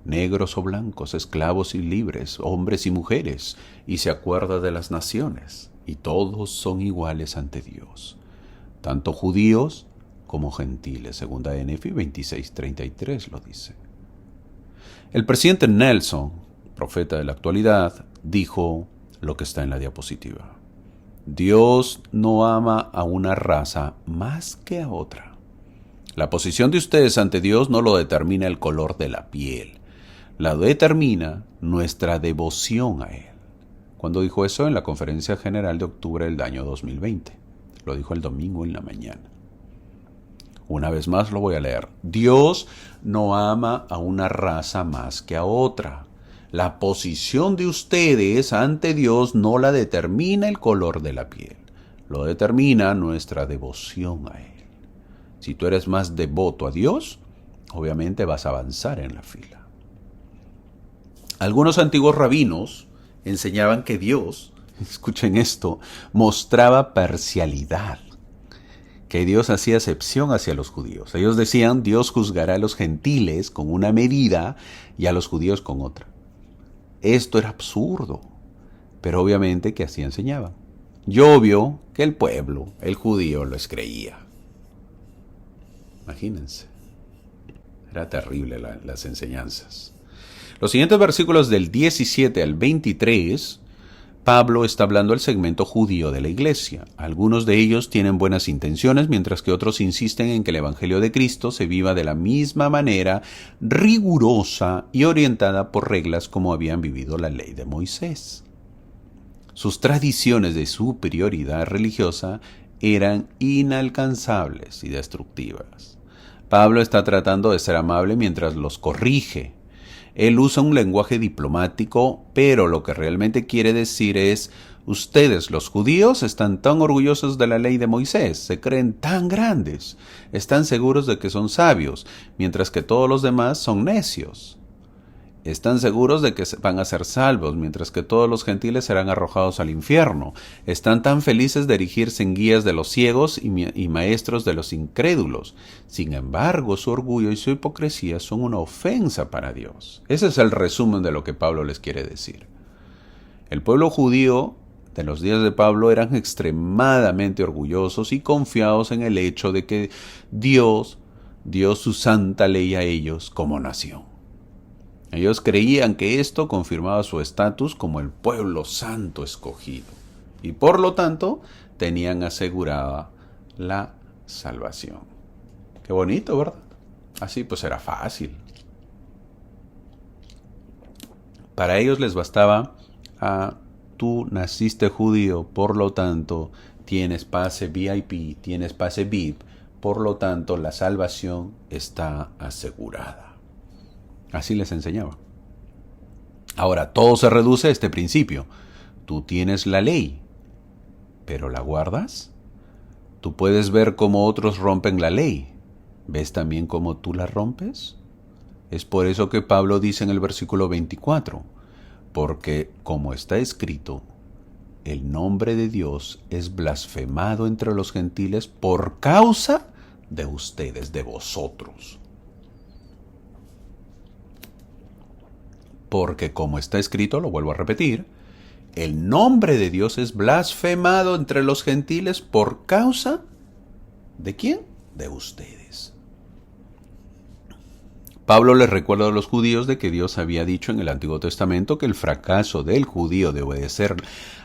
negros o blancos, esclavos y libres, hombres y mujeres, y se acuerda de las naciones, y todos son iguales ante Dios, tanto judíos como gentiles. Segunda de Nefi 26:33 lo dice. El presidente Nelson, profeta de la actualidad, dijo lo que está en la diapositiva. Dios no ama a una raza más que a otra. La posición de ustedes ante Dios no lo determina el color de la piel, la determina nuestra devoción a Él. ¿Cuándo dijo eso? En la conferencia general de octubre del año 2020. Lo dijo el domingo en la mañana. Una vez más lo voy a leer. Dios no ama a una raza más que a otra. La posición de ustedes ante Dios no la determina el color de la piel, lo determina nuestra devoción a Él. Si tú eres más devoto a Dios, obviamente vas a avanzar en la fila. Algunos antiguos rabinos enseñaban que Dios, escuchen esto, mostraba parcialidad, que Dios hacía excepción hacia los judíos. Ellos decían, Dios juzgará a los gentiles con una medida y a los judíos con otra. Esto era absurdo, pero obviamente que así enseñaban. Y obvio que el pueblo, el judío, les creía. Imagínense, era terrible las enseñanzas. Los siguientes versículos del 17 al 23, Pablo está hablando al segmento judío de la iglesia. Algunos de ellos tienen buenas intenciones, mientras que otros insisten en que el evangelio de Cristo se viva de la misma manera, rigurosa y orientada por reglas como habían vivido la ley de Moisés. Sus tradiciones de superioridad religiosa eran inalcanzables y destructivas. Pablo está tratando de ser amable mientras los corrige. Él usa un lenguaje diplomático, pero lo que realmente quiere decir es: ustedes, los judíos, están tan orgullosos de la ley de Moisés, se creen tan grandes, están seguros de que son sabios, mientras que todos los demás son necios. Están seguros de que van a ser salvos, mientras que todos los gentiles serán arrojados al infierno. Están tan felices de erigirse en guías de los ciegos y maestros de los incrédulos. Sin embargo, su orgullo y su hipocresía son una ofensa para Dios. Ese es el resumen de lo que Pablo les quiere decir. El pueblo judío de los días de Pablo eran extremadamente orgullosos y confiados en el hecho de que Dios dio su santa ley a ellos como nación. Ellos creían que esto confirmaba su estatus como el pueblo santo escogido y por lo tanto tenían asegurada la salvación. Qué bonito, ¿verdad? Así pues era fácil. Para ellos les bastaba: tú naciste judío, por lo tanto tienes pase VIP, tienes pase VIP, por lo tanto la salvación está asegurada. Así les enseñaba. Ahora, todo se reduce a este principio. Tú tienes la ley, pero ¿la guardas? Tú puedes ver cómo otros rompen la ley. ¿Ves también cómo tú la rompes? Es por eso que Pablo dice en el versículo 24, porque como está escrito, el nombre de Dios es blasfemado entre los gentiles por causa de ustedes, de vosotros. Porque como está escrito, lo vuelvo a repetir, el nombre de Dios es blasfemado entre los gentiles por causa ¿de quién? De ustedes. Pablo les recuerda a los judíos de que Dios había dicho en el Antiguo Testamento que el fracaso del judío de obedecer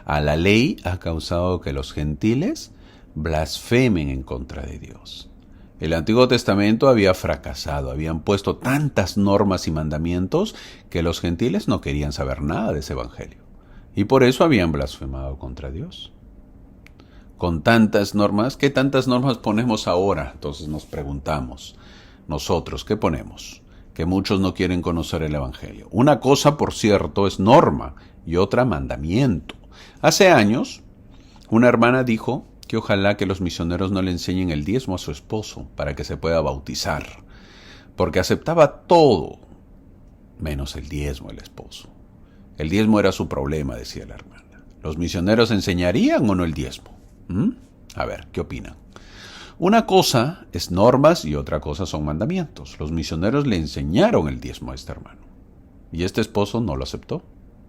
a la ley ha causado que los gentiles blasfemen en contra de Dios. El Antiguo Testamento había fracasado, habían puesto tantas normas y mandamientos que los gentiles no querían saber nada de ese evangelio. Y por eso habían blasfemado contra Dios. Con tantas normas, ¿qué tantas normas ponemos ahora? Entonces nos preguntamos, nosotros, ¿qué ponemos? Que muchos no quieren conocer el evangelio. Una cosa, por cierto, es norma y otra mandamiento. Hace años, una hermana dijo que ojalá que los misioneros no le enseñen el diezmo a su esposo para que se pueda bautizar, porque aceptaba todo menos el diezmo el esposo. El diezmo era su problema, decía la hermana. ¿Los misioneros enseñarían o no el diezmo? A ver, ¿qué opinan? Una cosa es normas y otra cosa son mandamientos. Los misioneros le enseñaron el diezmo a este hermano y este esposo no lo aceptó,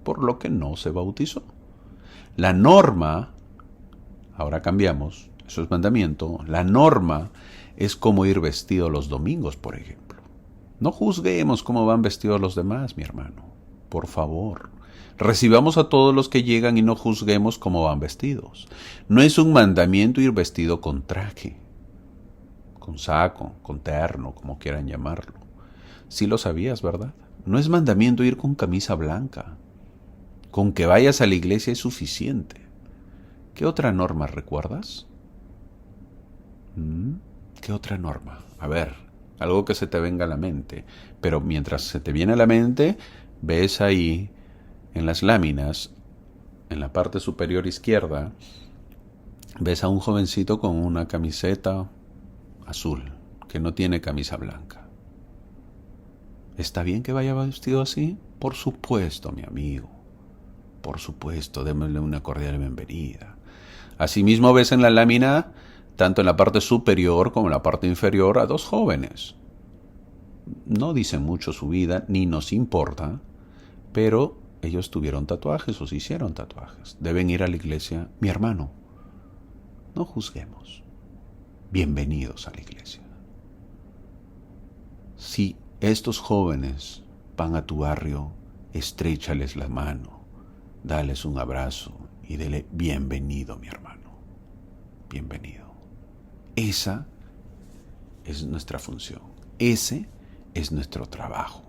por lo que no se bautizó. La norma, ahora cambiamos, eso es mandamiento. La norma es cómo ir vestido los domingos, por ejemplo. No juzguemos cómo van vestidos los demás, mi hermano. Por favor, recibamos a todos los que llegan y no juzguemos cómo van vestidos. No es un mandamiento ir vestido con traje, con saco, con terno, como quieran llamarlo. Sí lo sabías, ¿verdad? No es mandamiento ir con camisa blanca. Con que vayas a la iglesia es suficiente. ¿Qué otra norma recuerdas? ¿Qué otra norma? A ver, algo que se te venga a la mente. Pero mientras se te viene a la mente, ves ahí en las láminas, en la parte superior izquierda, ves a un jovencito con una camiseta azul, que no tiene camisa blanca. ¿Está bien que vaya vestido así? Por supuesto, mi amigo. Por supuesto, démosle una cordial bienvenida. Asimismo ves en la lámina, tanto en la parte superior como en la parte inferior, a dos jóvenes. No dicen mucho su vida, ni nos importa, pero ellos tuvieron tatuajes o se hicieron tatuajes. Deben ir a la iglesia. Mi hermano, no juzguemos. Bienvenidos a la iglesia. Si estos jóvenes van a tu barrio, estréchales la mano, dales un abrazo y dile bienvenido, mi hermano. Bienvenido. Esa es nuestra función. Ese es nuestro trabajo.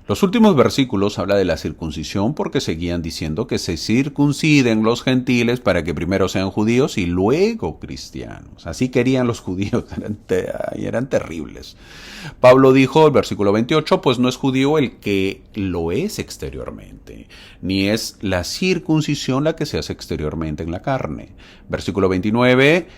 Los últimos versículos habla de la circuncisión porque seguían diciendo que se circunciden los gentiles para que primero sean judíos y luego cristianos. Así querían los judíos, eran terribles. Pablo dijo, el versículo 28, pues no es judío el que lo es exteriormente, ni es la circuncisión la que se hace exteriormente en la carne. Versículo 29,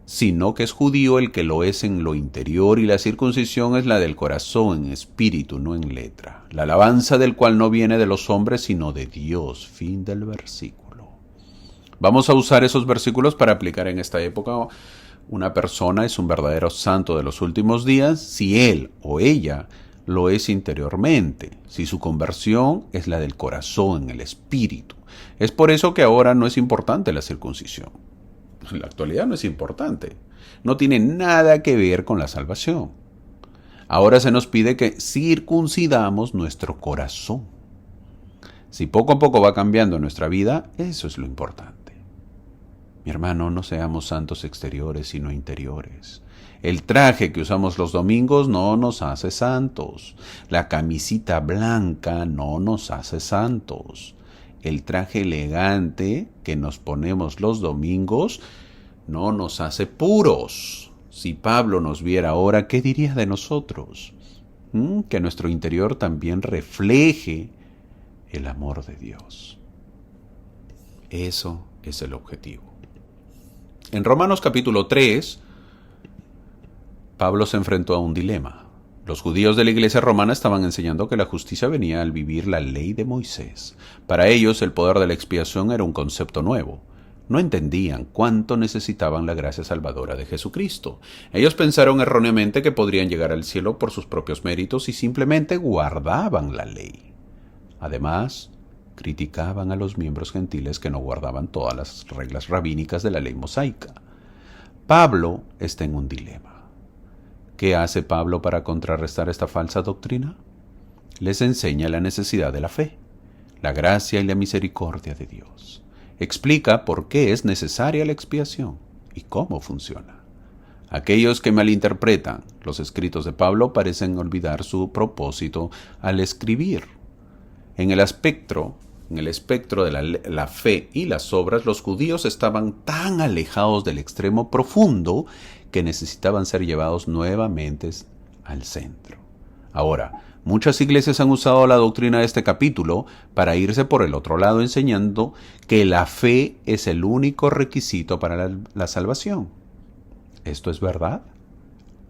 sino que es judío el que lo es en lo interior, y la circuncisión es la del corazón, en espíritu, no en letra. La alabanza del cual no viene de los hombres, sino de Dios. Fin del versículo. Vamos a usar esos versículos para aplicar en esta época. Una persona es un verdadero santo de los últimos días si él o ella lo es interiormente, si su conversión es la del corazón, en el espíritu. Es por eso que ahora no es importante la circuncisión. En la actualidad no es importante. No tiene nada que ver con la salvación. Ahora se nos pide que circuncidamos nuestro corazón. Si poco a poco va cambiando nuestra vida, eso es lo importante. Mi hermano, no seamos santos exteriores, sino interiores. El traje que usamos los domingos no nos hace santos. La camisita blanca no nos hace santos. El traje elegante que nos ponemos los domingos no nos hace puros. Si Pablo nos viera ahora, ¿qué diría de nosotros? Que nuestro interior también refleje el amor de Dios. Eso es el objetivo. En Romanos capítulo 3, Pablo se enfrentó a un dilema. Los judíos de la iglesia romana estaban enseñando que la justicia venía al vivir la ley de Moisés. Para ellos el poder de la expiación era un concepto nuevo. No entendían cuánto necesitaban la gracia salvadora de Jesucristo. Ellos pensaron erróneamente que podrían llegar al cielo por sus propios méritos y simplemente guardaban la ley. Además, criticaban a los miembros gentiles que no guardaban todas las reglas rabínicas de la ley mosaica. Pablo está en un dilema. ¿Qué hace Pablo para contrarrestar esta falsa doctrina? Les enseña la necesidad de la fe, la gracia y la misericordia de Dios. Explica por qué es necesaria la expiación y cómo funciona. Aquellos que malinterpretan los escritos de Pablo parecen olvidar su propósito al escribir. En el espectro de la fe y las obras, los judíos estaban tan alejados del extremo profundo que necesitaban ser llevados nuevamente al centro. Ahora, muchas iglesias han usado la doctrina de este capítulo para irse por el otro lado, enseñando que la fe es el único requisito para la salvación. ¿Esto es verdad?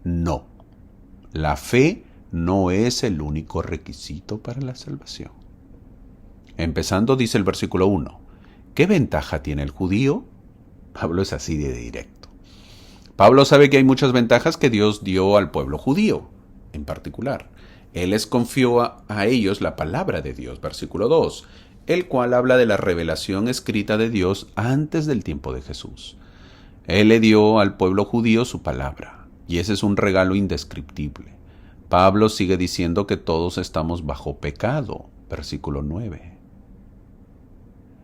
No. La fe no es el único requisito para la salvación. Empezando, dice el versículo 1, ¿qué ventaja tiene el judío? Pablo es así de directo. Pablo sabe que hay muchas ventajas que Dios dio al pueblo judío, en particular. Él les confió a ellos la palabra de Dios, versículo 2, el cual habla de la revelación escrita de Dios antes del tiempo de Jesús. Él le dio al pueblo judío su palabra, y ese es un regalo indescriptible. Pablo sigue diciendo que todos estamos bajo pecado, versículo 9.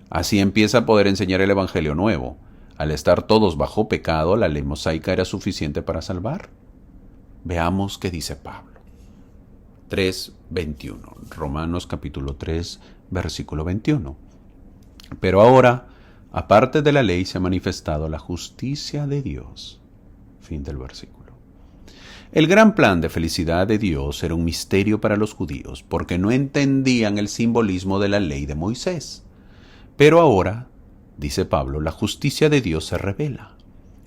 Así empieza a poder enseñar el Evangelio nuevo. Al estar todos bajo pecado, la ley mosaica era suficiente para salvar. Veamos qué dice Pablo. 3:21. Romanos capítulo 3, versículo 21. Pero ahora, aparte de la ley, se ha manifestado la justicia de Dios. Fin del versículo. El gran plan de felicidad de Dios era un misterio para los judíos, porque no entendían el simbolismo de la ley de Moisés. Pero ahora, dice Pablo, la justicia de Dios se revela.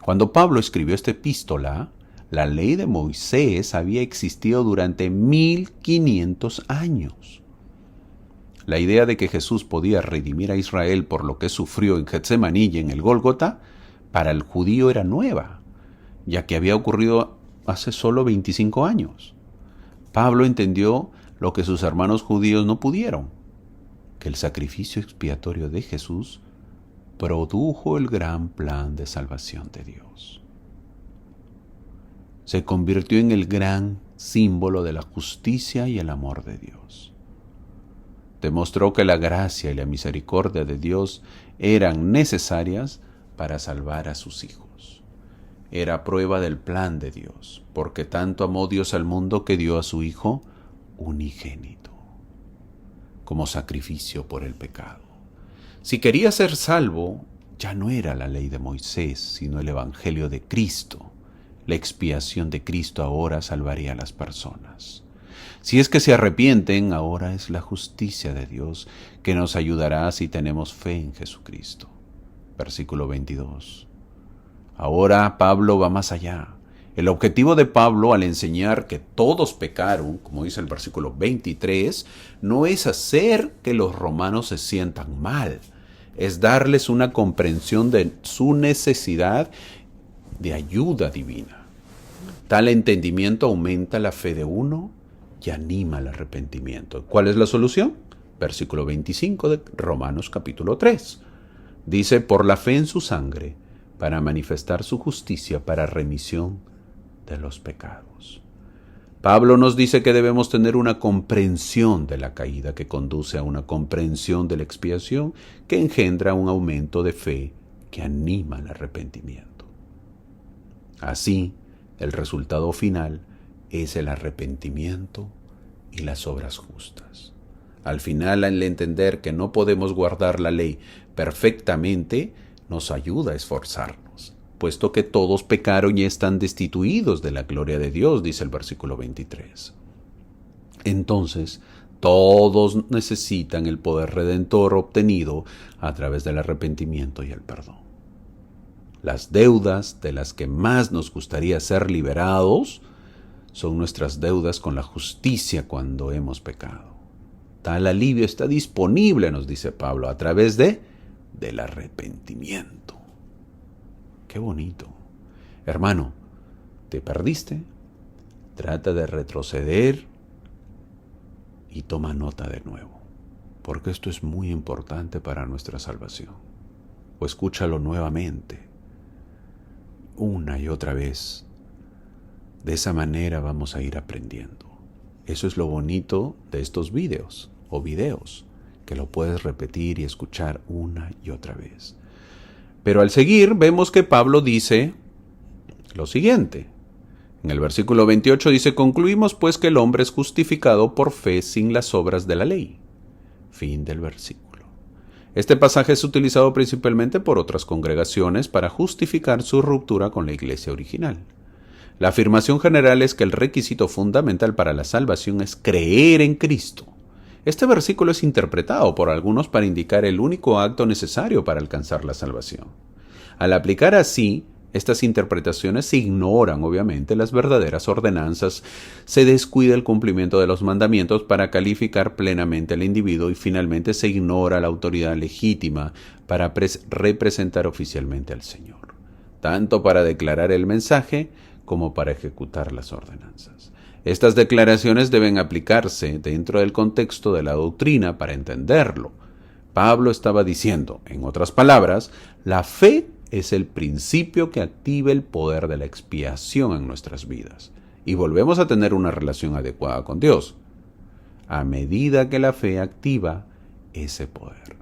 Cuando Pablo escribió esta epístola, la ley de Moisés había existido durante 1500 años. La idea de que Jesús podía redimir a Israel por lo que sufrió en Getsemaní y en el Gólgota, para el judío era nueva, ya que había ocurrido hace solo 25 años. Pablo entendió lo que sus hermanos judíos no pudieron, que el sacrificio expiatorio de Jesús produjo el gran plan de salvación de Dios. Se convirtió en el gran símbolo de la justicia y el amor de Dios. Demostró que la gracia y la misericordia de Dios eran necesarias para salvar a sus hijos. Era prueba del plan de Dios, porque tanto amó Dios al mundo que dio a su Hijo unigénito. como sacrificio por el pecado. Si quería ser salvo, ya no era la ley de Moisés, sino el Evangelio de Cristo. La expiación de Cristo ahora salvaría a las personas. Si es que se arrepienten, ahora es la justicia de Dios que nos ayudará si tenemos fe en Jesucristo. Versículo 22. Ahora Pablo va más allá. El objetivo de Pablo al enseñar que todos pecaron, como dice el versículo 23, no es hacer que los romanos se sientan mal, es darles una comprensión de su necesidad de ayuda divina. Tal entendimiento aumenta la fe de uno y anima al arrepentimiento. ¿Cuál es la solución? Versículo 25 de Romanos capítulo 3. Dice, por la fe en su sangre, para manifestar su justicia para remisión de los pecados. Pablo nos dice que debemos tener una comprensión de la caída que conduce a una comprensión de la expiación que engendra un aumento de fe que anima al arrepentimiento. Así, el resultado final es el arrepentimiento y las obras justas. Al final, al entender que no podemos guardar la ley perfectamente, nos ayuda a esforzarnos, puesto que todos pecaron y están destituidos de la gloria de Dios, dice el versículo 23. Entonces, todos necesitan el poder redentor obtenido a través del arrepentimiento y el perdón. Las deudas de las que más nos gustaría ser liberados son nuestras deudas con la justicia cuando hemos pecado. Tal alivio está disponible, nos dice Pablo, a través del arrepentimiento. Qué bonito. Hermano, ¿te perdiste? Trata de retroceder y toma nota de nuevo, porque esto es muy importante para nuestra salvación. O escúchalo nuevamente, una y otra vez. De esa manera vamos a ir aprendiendo. Eso es lo bonito de estos videos, que lo puedes repetir y escuchar una y otra vez. Pero al seguir vemos que Pablo dice lo siguiente. En el versículo 28 dice, concluimos pues que el hombre es justificado por fe sin las obras de la ley. Fin del versículo. Este pasaje es utilizado principalmente por otras congregaciones para justificar su ruptura con la iglesia original. La afirmación general es que el requisito fundamental para la salvación es creer en Cristo. Este versículo es interpretado por algunos para indicar el único acto necesario para alcanzar la salvación. Al aplicar así, estas interpretaciones se ignoran, obviamente, las verdaderas ordenanzas, se descuida el cumplimiento de los mandamientos para calificar plenamente al individuo y finalmente se ignora la autoridad legítima para representar oficialmente al Señor, tanto para declarar el mensaje como para ejecutar las ordenanzas. Estas declaraciones deben aplicarse dentro del contexto de la doctrina para entenderlo. Pablo estaba diciendo, en otras palabras, la fe es el principio que activa el poder de la expiación en nuestras vidas y volvemos a tener una relación adecuada con Dios, a medida que la fe activa ese poder.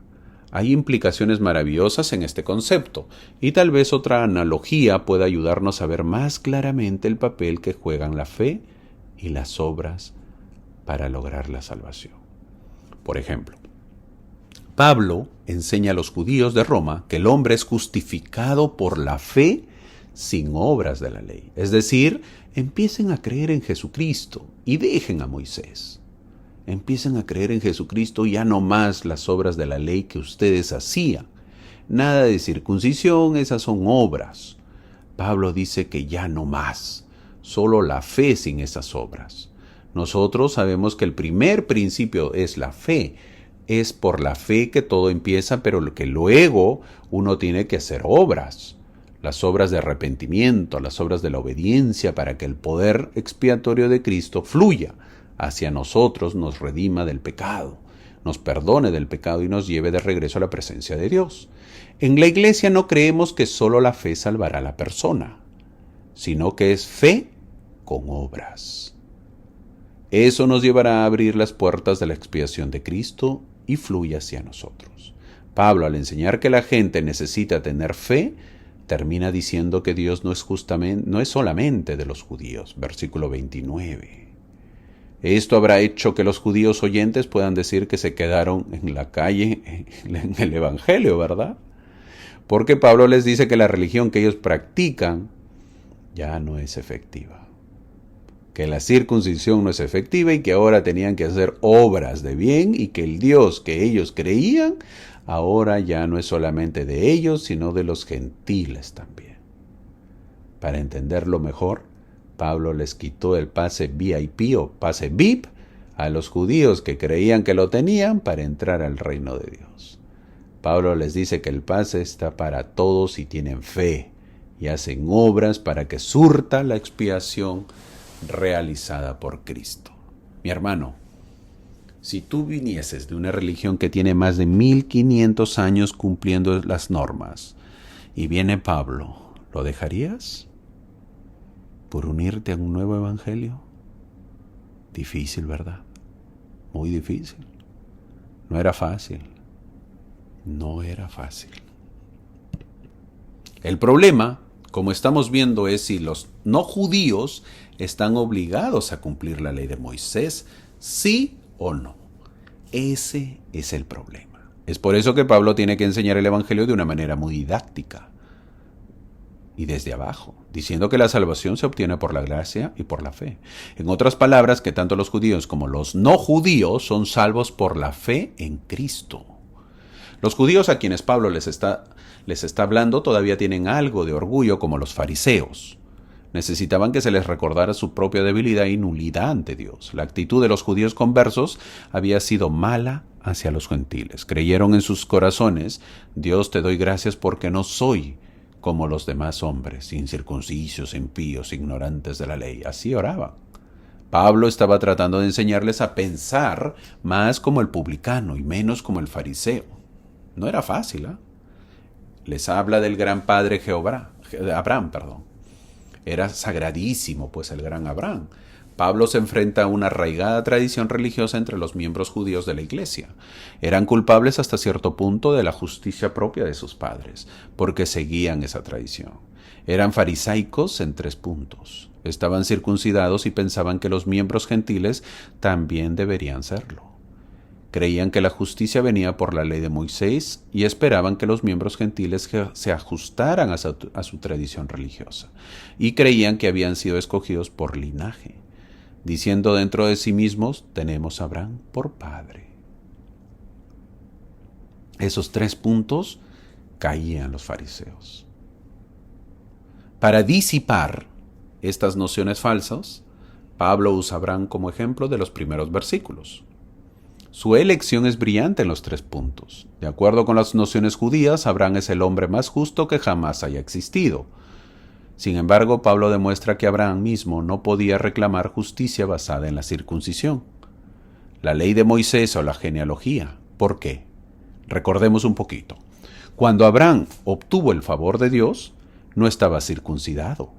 Hay implicaciones maravillosas en este concepto y tal vez otra analogía pueda ayudarnos a ver más claramente el papel que juegan la fe y las obras para lograr la salvación. Por ejemplo, Pablo enseña a los judíos de Roma que el hombre es justificado por la fe sin obras de la ley. Es decir, empiecen a creer en Jesucristo y dejen a Moisés. Empiecen a creer en Jesucristo y ya no más las obras de la ley que ustedes hacían. Nada de circuncisión, esas son obras. Pablo dice que ya no más, solo la fe sin esas obras. Nosotros sabemos que el primer principio es la fe. Es por la fe que todo empieza, pero que luego uno tiene que hacer obras. Las obras de arrepentimiento, las obras de la obediencia para que el poder expiatorio de Cristo fluya hacia nosotros, nos redima del pecado, nos perdone del pecado y nos lleve de regreso a la presencia de Dios. En la iglesia no creemos que solo la fe salvará a la persona, sino que es fe con obras. Eso nos llevará a abrir las puertas de la expiación de Cristo y fluye hacia nosotros. Pablo, al enseñar que la gente necesita tener fe, termina diciendo que Dios no es solamente de los judíos. Versículo 29. Esto habrá hecho que los judíos oyentes puedan decir que se quedaron en la calle, en el Evangelio, ¿verdad? Porque Pablo les dice que la religión que ellos practican ya no es efectiva. Que la circuncisión no es efectiva y que ahora tenían que hacer obras de bien y que el Dios que ellos creían ahora ya no es solamente de ellos, sino de los gentiles también. Para entenderlo mejor, Pablo les quitó el pase VIP o pase VIP a los judíos que creían que lo tenían para entrar al reino de Dios. Pablo les dice que el pase está para todos si tienen fe y hacen obras para que surta la expiación realizada por Cristo. Mi hermano, si tú vinieses de una religión que tiene más de 1500 años cumpliendo las normas y viene Pablo, ¿lo dejarías por unirte a un nuevo evangelio? Difícil, ¿verdad? Muy difícil. No era fácil. No era fácil. El problema, como estamos viendo, es si los no judíos están obligados a cumplir la ley de Moisés, sí o no. Ese es el problema. Es por eso que Pablo tiene que enseñar el evangelio de una manera muy didáctica y desde abajo, diciendo que la salvación se obtiene por la gracia y por la fe. En otras palabras, que tanto los judíos como los no judíos son salvos por la fe en Cristo. Los judíos a quienes Pablo les está hablando todavía tienen algo de orgullo como los fariseos. Necesitaban que se les recordara su propia debilidad y nulidad ante Dios. La actitud de los judíos conversos había sido mala hacia los gentiles. Creyeron en sus corazones: Dios, te doy gracias porque no soy como los demás hombres, incircuncisos, impíos, ignorantes de la ley. Así oraban. Pablo estaba tratando de enseñarles a pensar más como el publicano y menos como el fariseo. No era fácil, ¿eh? Les habla del gran padre Abraham. Era sagradísimo, pues, el gran Abraham. Pablo se enfrenta a una arraigada tradición religiosa entre los miembros judíos de la iglesia. Eran culpables hasta cierto punto de la justicia propia de sus padres, porque seguían esa tradición. Eran farisaicos en 3 puntos. Estaban circuncidados y pensaban que los miembros gentiles también deberían serlo. Creían que la justicia venía por la ley de Moisés y esperaban que los miembros gentiles se ajustaran a su tradición religiosa. Y creían que habían sido escogidos por linaje, diciendo dentro de sí mismos: tenemos a Abraham por padre. Esos 3 puntos caían los fariseos. Para disipar estas nociones falsas, Pablo usa a Abraham como ejemplo de los primeros versículos. Su elección es brillante en los 3 puntos. De acuerdo con las nociones judías, Abraham es el hombre más justo que jamás haya existido. Sin embargo, Pablo demuestra que Abraham mismo no podía reclamar justicia basada en la circuncisión, la ley de Moisés o la genealogía. ¿Por qué? Recordemos un poquito. Cuando Abraham obtuvo el favor de Dios, no estaba circuncidado.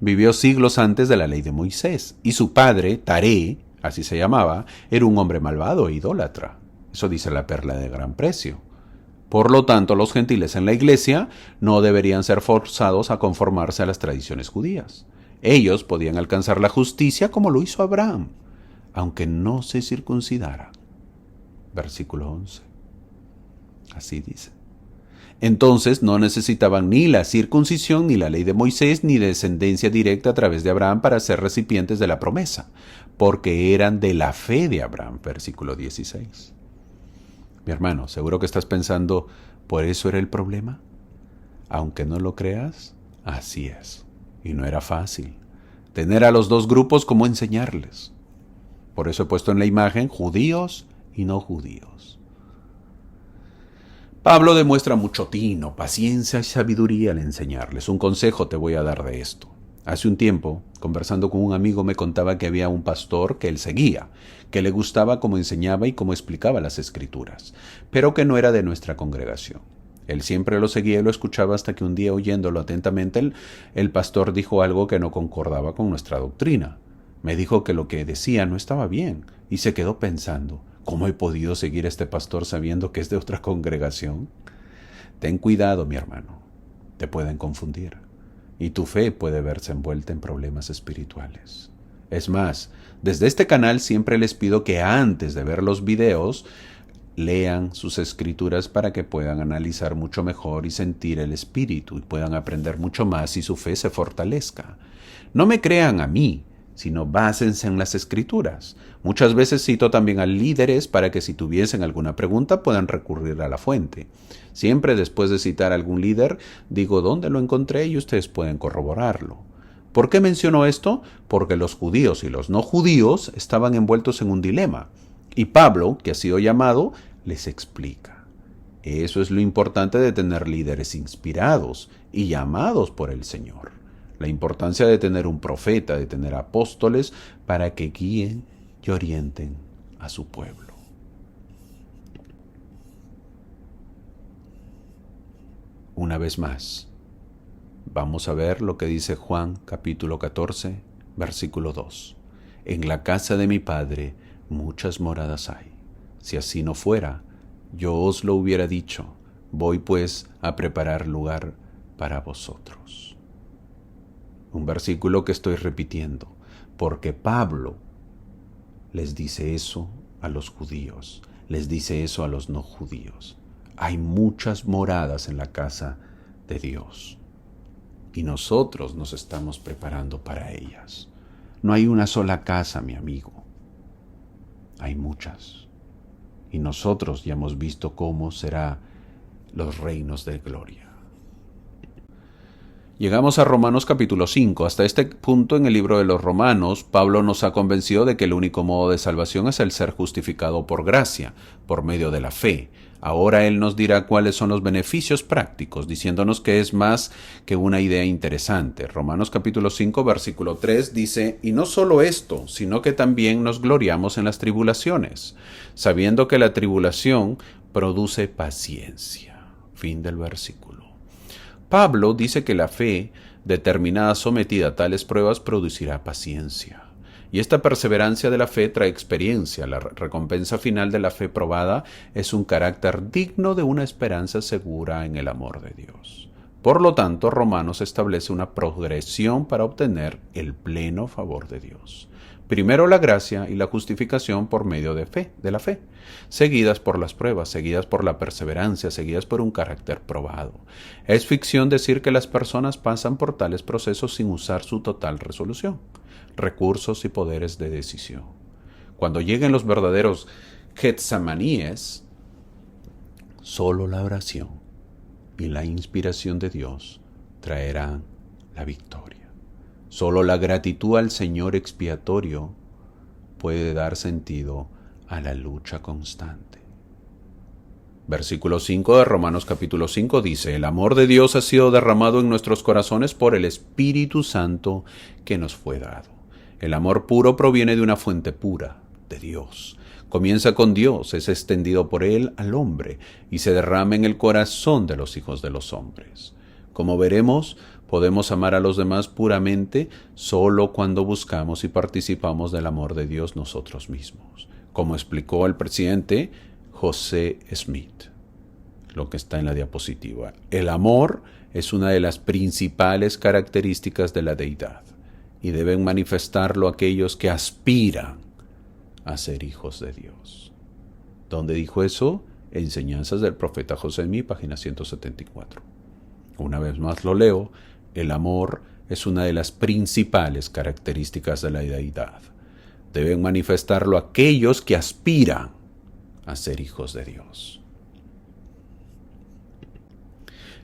Vivió siglos antes de la ley de Moisés, y su padre, Taré, así se llamaba, era un hombre malvado e idólatra. Eso dice la perla de gran precio. Por lo tanto, los gentiles en la iglesia no deberían ser forzados a conformarse a las tradiciones judías. Ellos podían alcanzar la justicia como lo hizo Abraham, aunque no se circuncidara. Versículo 11. Así dice. Entonces no necesitaban ni la circuncisión, ni la ley de Moisés, ni descendencia directa a través de Abraham para ser recipientes de la promesa, porque eran de la fe de Abraham. Versículo 16. Mi hermano, seguro que estás pensando: ¿por eso era el problema? Aunque no lo creas, así es. Y no era fácil tener a los 2 grupos cómo enseñarles. Por eso he puesto en la imagen judíos y no judíos. Pablo demuestra mucho tino, paciencia y sabiduría al enseñarles. Un consejo te voy a dar de esto. Hace un tiempo, conversando con un amigo, me contaba que había un pastor que él seguía, que le gustaba cómo enseñaba y cómo explicaba las Escrituras, pero que no era de nuestra congregación. Él siempre lo seguía y lo escuchaba hasta que un día, oyéndolo atentamente, el pastor dijo algo que no concordaba con nuestra doctrina. Me dijo que lo que decía no estaba bien y se quedó pensando: ¿cómo he podido seguir a este pastor sabiendo que es de otra congregación? Ten cuidado, mi hermano. Te pueden confundir y tu fe puede verse envuelta en problemas espirituales. Es más, desde este canal siempre les pido que antes de ver los videos lean sus escrituras para que puedan analizar mucho mejor y sentir el espíritu y puedan aprender mucho más y su fe se fortalezca. No me crean a mí, sino básense en las escrituras. Muchas veces cito también a líderes para que si tuviesen alguna pregunta puedan recurrir a la fuente. Siempre después de citar a algún líder, digo dónde lo encontré y ustedes pueden corroborarlo. ¿Por qué menciono esto? Porque los judíos y los no judíos estaban envueltos en un dilema. Y Pablo, que ha sido llamado, les explica. Eso es lo importante de tener líderes inspirados y llamados por el Señor. La importancia de tener un profeta, de tener apóstoles para que guíen y orienten a su pueblo. Una vez más, vamos a ver lo que dice Juan capítulo 14, versículo 2. En la casa de mi Padre muchas moradas hay. Si así no fuera, yo os lo hubiera dicho. Voy pues a preparar lugar para vosotros. Un versículo que estoy repitiendo, porque Pablo les dice eso a los judíos, les dice eso a los no judíos. Hay muchas moradas en la casa de Dios y nosotros nos estamos preparando para ellas. No hay una sola casa, mi amigo. Hay muchas. Y nosotros ya hemos visto cómo serán los reinos de gloria. Llegamos a Romanos capítulo 5. Hasta este punto en el libro de los Romanos, Pablo nos ha convencido de que el único modo de salvación es el ser justificado por gracia, por medio de la fe. Ahora él nos dirá cuáles son los beneficios prácticos, diciéndonos que es más que una idea interesante. Romanos capítulo 5, versículo 3 dice, y no solo esto, sino que también nos gloriamos en las tribulaciones, sabiendo que la tribulación produce paciencia. Fin del versículo. Pablo dice que la fe, determinada sometida a tales pruebas, producirá paciencia. Y esta perseverancia de la fe trae experiencia. La recompensa final de la fe probada es un carácter digno de una esperanza segura en el amor de Dios. Por lo tanto, Romanos establece una progresión para obtener el pleno favor de Dios. Primero la gracia y la justificación por medio de la fe, seguidas por las pruebas, seguidas por la perseverancia, seguidas por un carácter probado. Es ficción decir que las personas pasan por tales procesos sin usar su total resolución, recursos y poderes de decisión. Cuando lleguen los verdaderos Getsemaníes, solo la oración y la inspiración de Dios traerán la victoria. Solo la gratitud al Señor expiatorio puede dar sentido a la lucha constante. Versículo 5 de Romanos capítulo 5 dice, el amor de Dios ha sido derramado en nuestros corazones por el Espíritu Santo que nos fue dado. El amor puro proviene de una fuente pura, de Dios. Comienza con Dios, es extendido por Él al hombre y se derrama en el corazón de los hijos de los hombres. Como veremos, podemos amar a los demás puramente solo cuando buscamos y participamos del amor de Dios nosotros mismos, como explicó el presidente José Smith, lo que está en la diapositiva. El amor es una de las principales características de la deidad y deben manifestarlo aquellos que aspiran a ser hijos de Dios. ¿Dónde dijo eso? Enseñanzas del profeta José Smith, página 174. Una vez más lo leo. El amor es una de las principales características de la deidad. Deben manifestarlo aquellos que aspiran a ser hijos de Dios.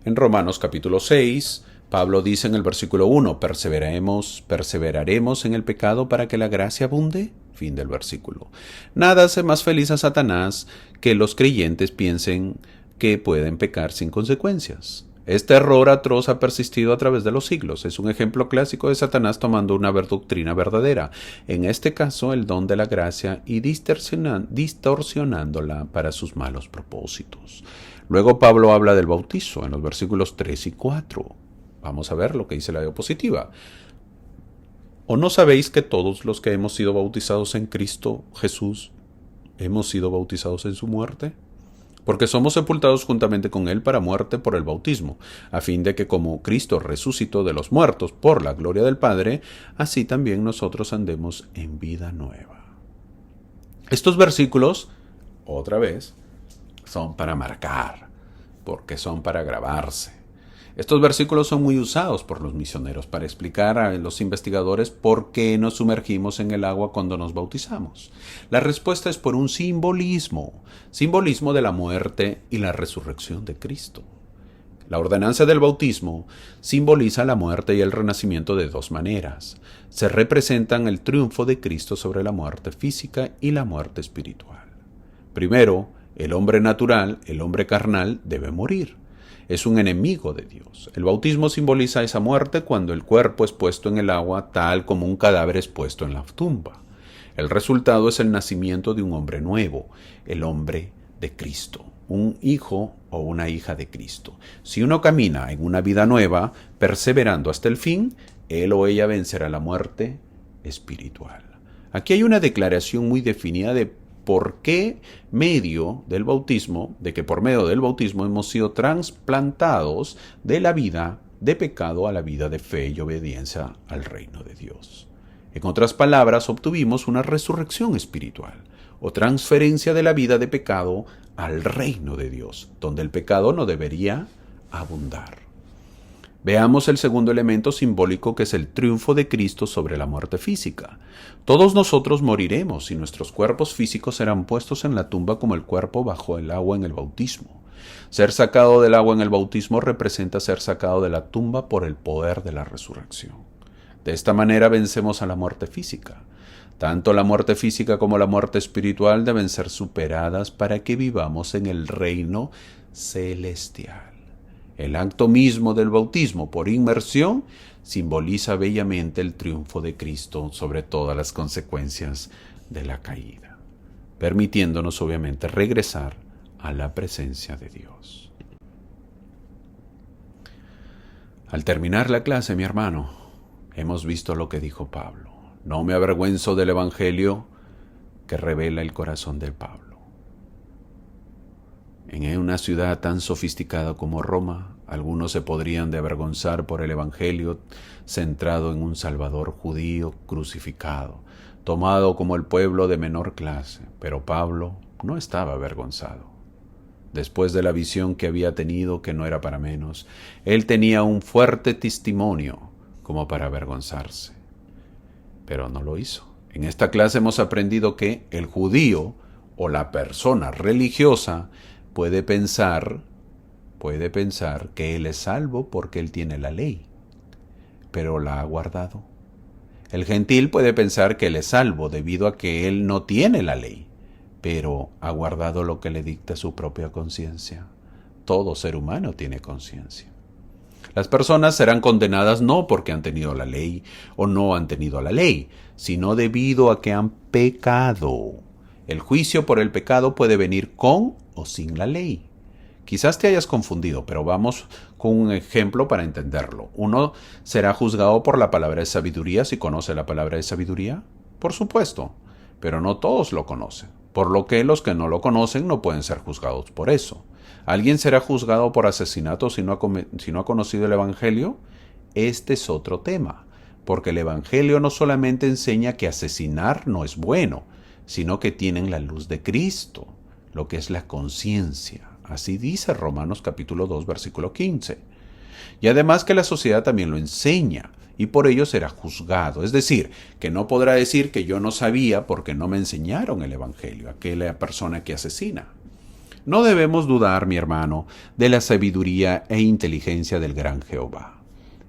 En Romanos capítulo 6, Pablo dice en el versículo 1, perseveraremos en el pecado para que la gracia abunde. Fin del versículo. Nada hace más feliz a Satanás que los creyentes piensen que pueden pecar sin consecuencias. Este error atroz ha persistido a través de los siglos. Es un ejemplo clásico de Satanás tomando una doctrina verdadera, en este caso el don de la gracia, y distorsionándola para sus malos propósitos. Luego Pablo habla del bautizo en los versículos 3 y 4. Vamos a ver lo que dice la diapositiva. ¿O no sabéis que todos los que hemos sido bautizados en Cristo Jesús hemos sido bautizados en su muerte? porque somos sepultados juntamente con Él para muerte por el bautismo, a fin de que como Cristo resucitó de los muertos por la gloria del Padre, así también nosotros andemos en vida nueva. Estos versículos, otra vez, son para marcar, porque son para grabarse. Estos versículos son muy usados por los misioneros para explicar a los investigadores por qué nos sumergimos en el agua cuando nos bautizamos. La respuesta es por un simbolismo de la muerte y la resurrección de Cristo. La ordenanza del bautismo simboliza la muerte y el renacimiento de dos maneras. Se representan el triunfo de Cristo sobre la muerte física y la muerte espiritual. Primero, el hombre natural, el hombre carnal, debe morir. Es un enemigo de Dios. El bautismo simboliza esa muerte cuando el cuerpo es puesto en el agua tal como un cadáver es puesto en la tumba. El resultado es el nacimiento de un hombre nuevo, el hombre de Cristo, un hijo o una hija de Cristo. Si uno camina en una vida nueva, perseverando hasta el fin, él o ella vencerá la muerte espiritual. Aquí hay una declaración muy definida de por qué de que por medio del bautismo hemos sido trasplantados de la vida de pecado a la vida de fe y obediencia al reino de Dios. En otras palabras, obtuvimos una resurrección espiritual o transferencia de la vida de pecado al reino de Dios, donde el pecado no debería abundar. Veamos el segundo elemento simbólico, que es el triunfo de Cristo sobre la muerte física. Todos nosotros moriremos y nuestros cuerpos físicos serán puestos en la tumba como el cuerpo bajo el agua en el bautismo. Ser sacado del agua en el bautismo representa ser sacado de la tumba por el poder de la resurrección. De esta manera vencemos a la muerte física. Tanto la muerte física como la muerte espiritual deben ser superadas para que vivamos en el reino celestial. El acto mismo del bautismo por inmersión simboliza bellamente el triunfo de Cristo sobre todas las consecuencias de la caída, permitiéndonos obviamente regresar a la presencia de Dios. Al terminar la clase, mi hermano, hemos visto lo que dijo Pablo. No me avergüenzo del Evangelio que revela el corazón de Pablo. En una ciudad tan sofisticada como Roma, algunos se podrían de avergonzar por el Evangelio centrado en un Salvador judío crucificado, tomado como el pueblo de menor clase, pero Pablo no estaba avergonzado. Después de la visión que había tenido, que no era para menos, él tenía un fuerte testimonio como para avergonzarse, pero no lo hizo. En esta clase hemos aprendido que el judío o la persona religiosa puede pensar que él es salvo porque él tiene la ley, pero la ha guardado. El gentil puede pensar que él es salvo debido a que él no tiene la ley, pero ha guardado lo que le dicta su propia conciencia. Todo ser humano tiene conciencia. Las personas serán condenadas no porque han tenido la ley o no han tenido la ley, sino debido a que han pecado. El juicio por el pecado puede venir con o sin la ley. Quizás te hayas confundido, pero vamos con un ejemplo para entenderlo. Uno será juzgado por la palabra de sabiduría si conoce la palabra de sabiduría. Por supuesto, pero no todos lo conocen, por lo que los que no lo conocen no pueden ser juzgados por eso. ¿Alguien será juzgado por asesinato si no ha conocido el Evangelio? Este es otro tema, porque el Evangelio no solamente enseña que asesinar no es bueno, sino que tienen la luz de Cristo, lo que es la conciencia. Así dice Romanos capítulo 2, versículo 15. Y además que la sociedad también lo enseña, y por ello será juzgado. Es decir, que no podrá decir que yo no sabía porque no me enseñaron el Evangelio, aquella persona que asesina. No debemos dudar, mi hermano, de la sabiduría e inteligencia del gran Jehová.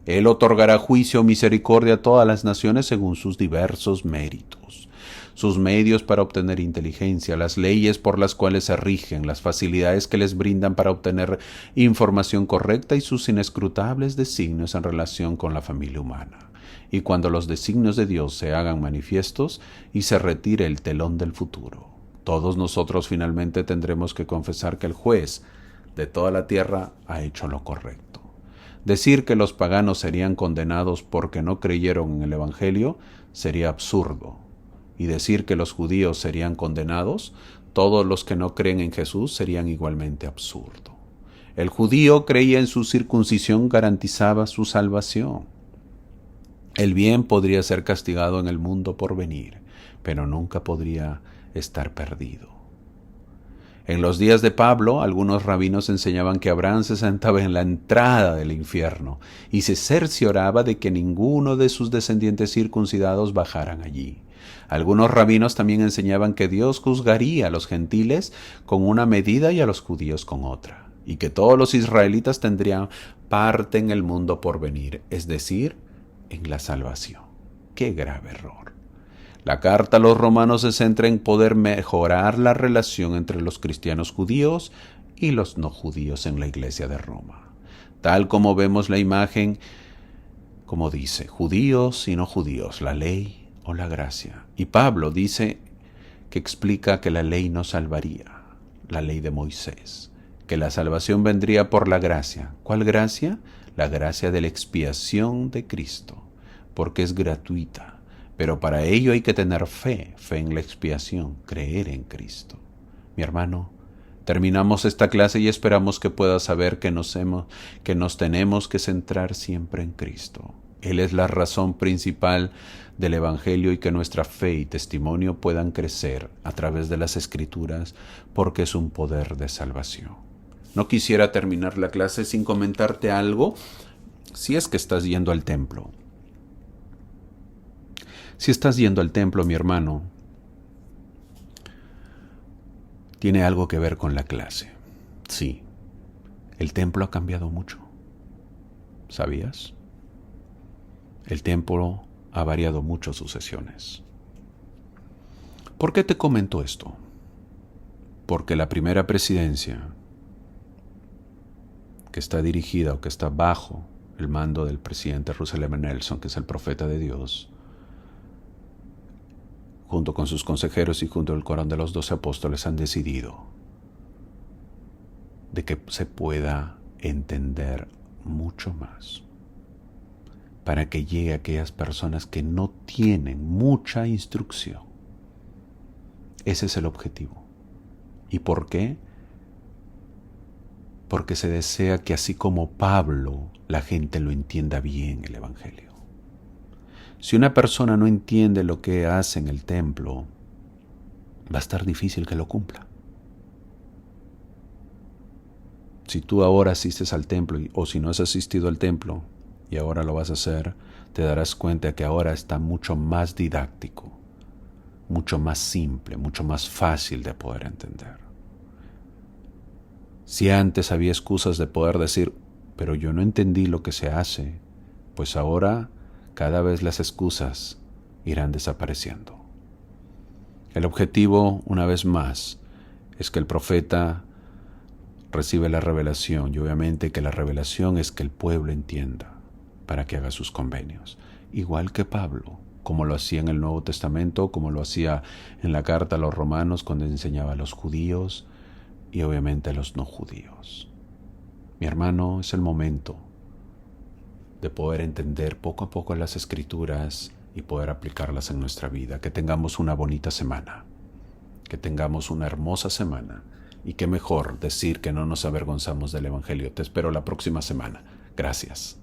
Él otorgará juicio o misericordia a todas las naciones según sus diversos méritos. Sus medios para obtener inteligencia, las leyes por las cuales se rigen, las facilidades que les brindan para obtener información correcta y sus inescrutables designios en relación con la familia humana. Y cuando los designios de Dios se hagan manifiestos y se retire el telón del futuro, todos nosotros finalmente tendremos que confesar que el juez de toda la tierra ha hecho lo correcto. Decir que los paganos serían condenados porque no creyeron en el Evangelio sería absurdo. y decir que los judíos serían condenados, todos los que no creen en Jesús serían igualmente absurdo. El judío creía en su circuncisión garantizaba su salvación. El bien podría ser castigado en el mundo por venir, pero nunca podría estar perdido. En los días de Pablo, algunos rabinos enseñaban que Abraham se sentaba en la entrada del infierno y se cercioraba de que ninguno de sus descendientes circuncidados bajaran allí. Algunos rabinos también enseñaban que Dios juzgaría a los gentiles con una medida y a los judíos con otra, y que todos los israelitas tendrían parte en el mundo por venir, es decir, en la salvación. ¡Qué grave error! La carta a los romanos se centra en poder mejorar la relación entre los cristianos judíos y los no judíos en la iglesia de Roma. Tal como vemos la imagen, como dice, judíos y no judíos, la ley o la gracia. Y Pablo dice que explica que la ley no salvaría, la ley de Moisés, que la salvación vendría por la gracia. ¿Cuál gracia? La gracia de la expiación de Cristo, porque es gratuita. Pero para ello hay que tener fe en la expiación, creer en Cristo. Mi hermano, terminamos esta clase y esperamos que puedas saber que nos tenemos que centrar siempre en Cristo. Él es la razón principal del Evangelio y que nuestra fe y testimonio puedan crecer a través de las Escrituras porque es un poder de salvación. No quisiera terminar la clase sin comentarte algo si es que estás yendo al templo. Si estás yendo al templo, mi hermano, tiene algo que ver con la clase. Sí, el templo ha cambiado mucho. ¿Sabías? El templo ha variado mucho sus sesiones. ¿Por qué te comento esto? Porque la primera presidencia, que está dirigida o que está bajo el mando del presidente Russell M. Nelson, que es el profeta de Dios, junto con sus consejeros y junto al Corán de los 12 apóstoles, han decidido de que se pueda entender mucho más para que llegue a aquellas personas que no tienen mucha instrucción. Ese es el objetivo. ¿Y por qué? Porque se desea que así como Pablo, la gente lo entienda bien el Evangelio. Si una persona no entiende lo que hace en el templo, va a estar difícil que lo cumpla. Si tú ahora asistes al templo, o si no has asistido al templo y ahora lo vas a hacer, te darás cuenta que ahora está mucho más didáctico, mucho más simple, mucho más fácil de poder entender. Si antes había excusas de poder decir, pero yo no entendí lo que se hace, pues ahora cada vez las excusas irán desapareciendo. El objetivo, una vez más, es que el profeta recibe la revelación y obviamente que la revelación es que el pueblo entienda para que haga sus convenios. Igual que Pablo, como lo hacía en el Nuevo Testamento, como lo hacía en la carta a los romanos cuando enseñaba a los judíos y obviamente a los no judíos. Mi hermano, es el momento de poder entender poco a poco las Escrituras y poder aplicarlas en nuestra vida. Que tengamos una bonita semana, que tengamos una hermosa semana y qué mejor decir que no nos avergonzamos del Evangelio. Te espero la próxima semana. Gracias.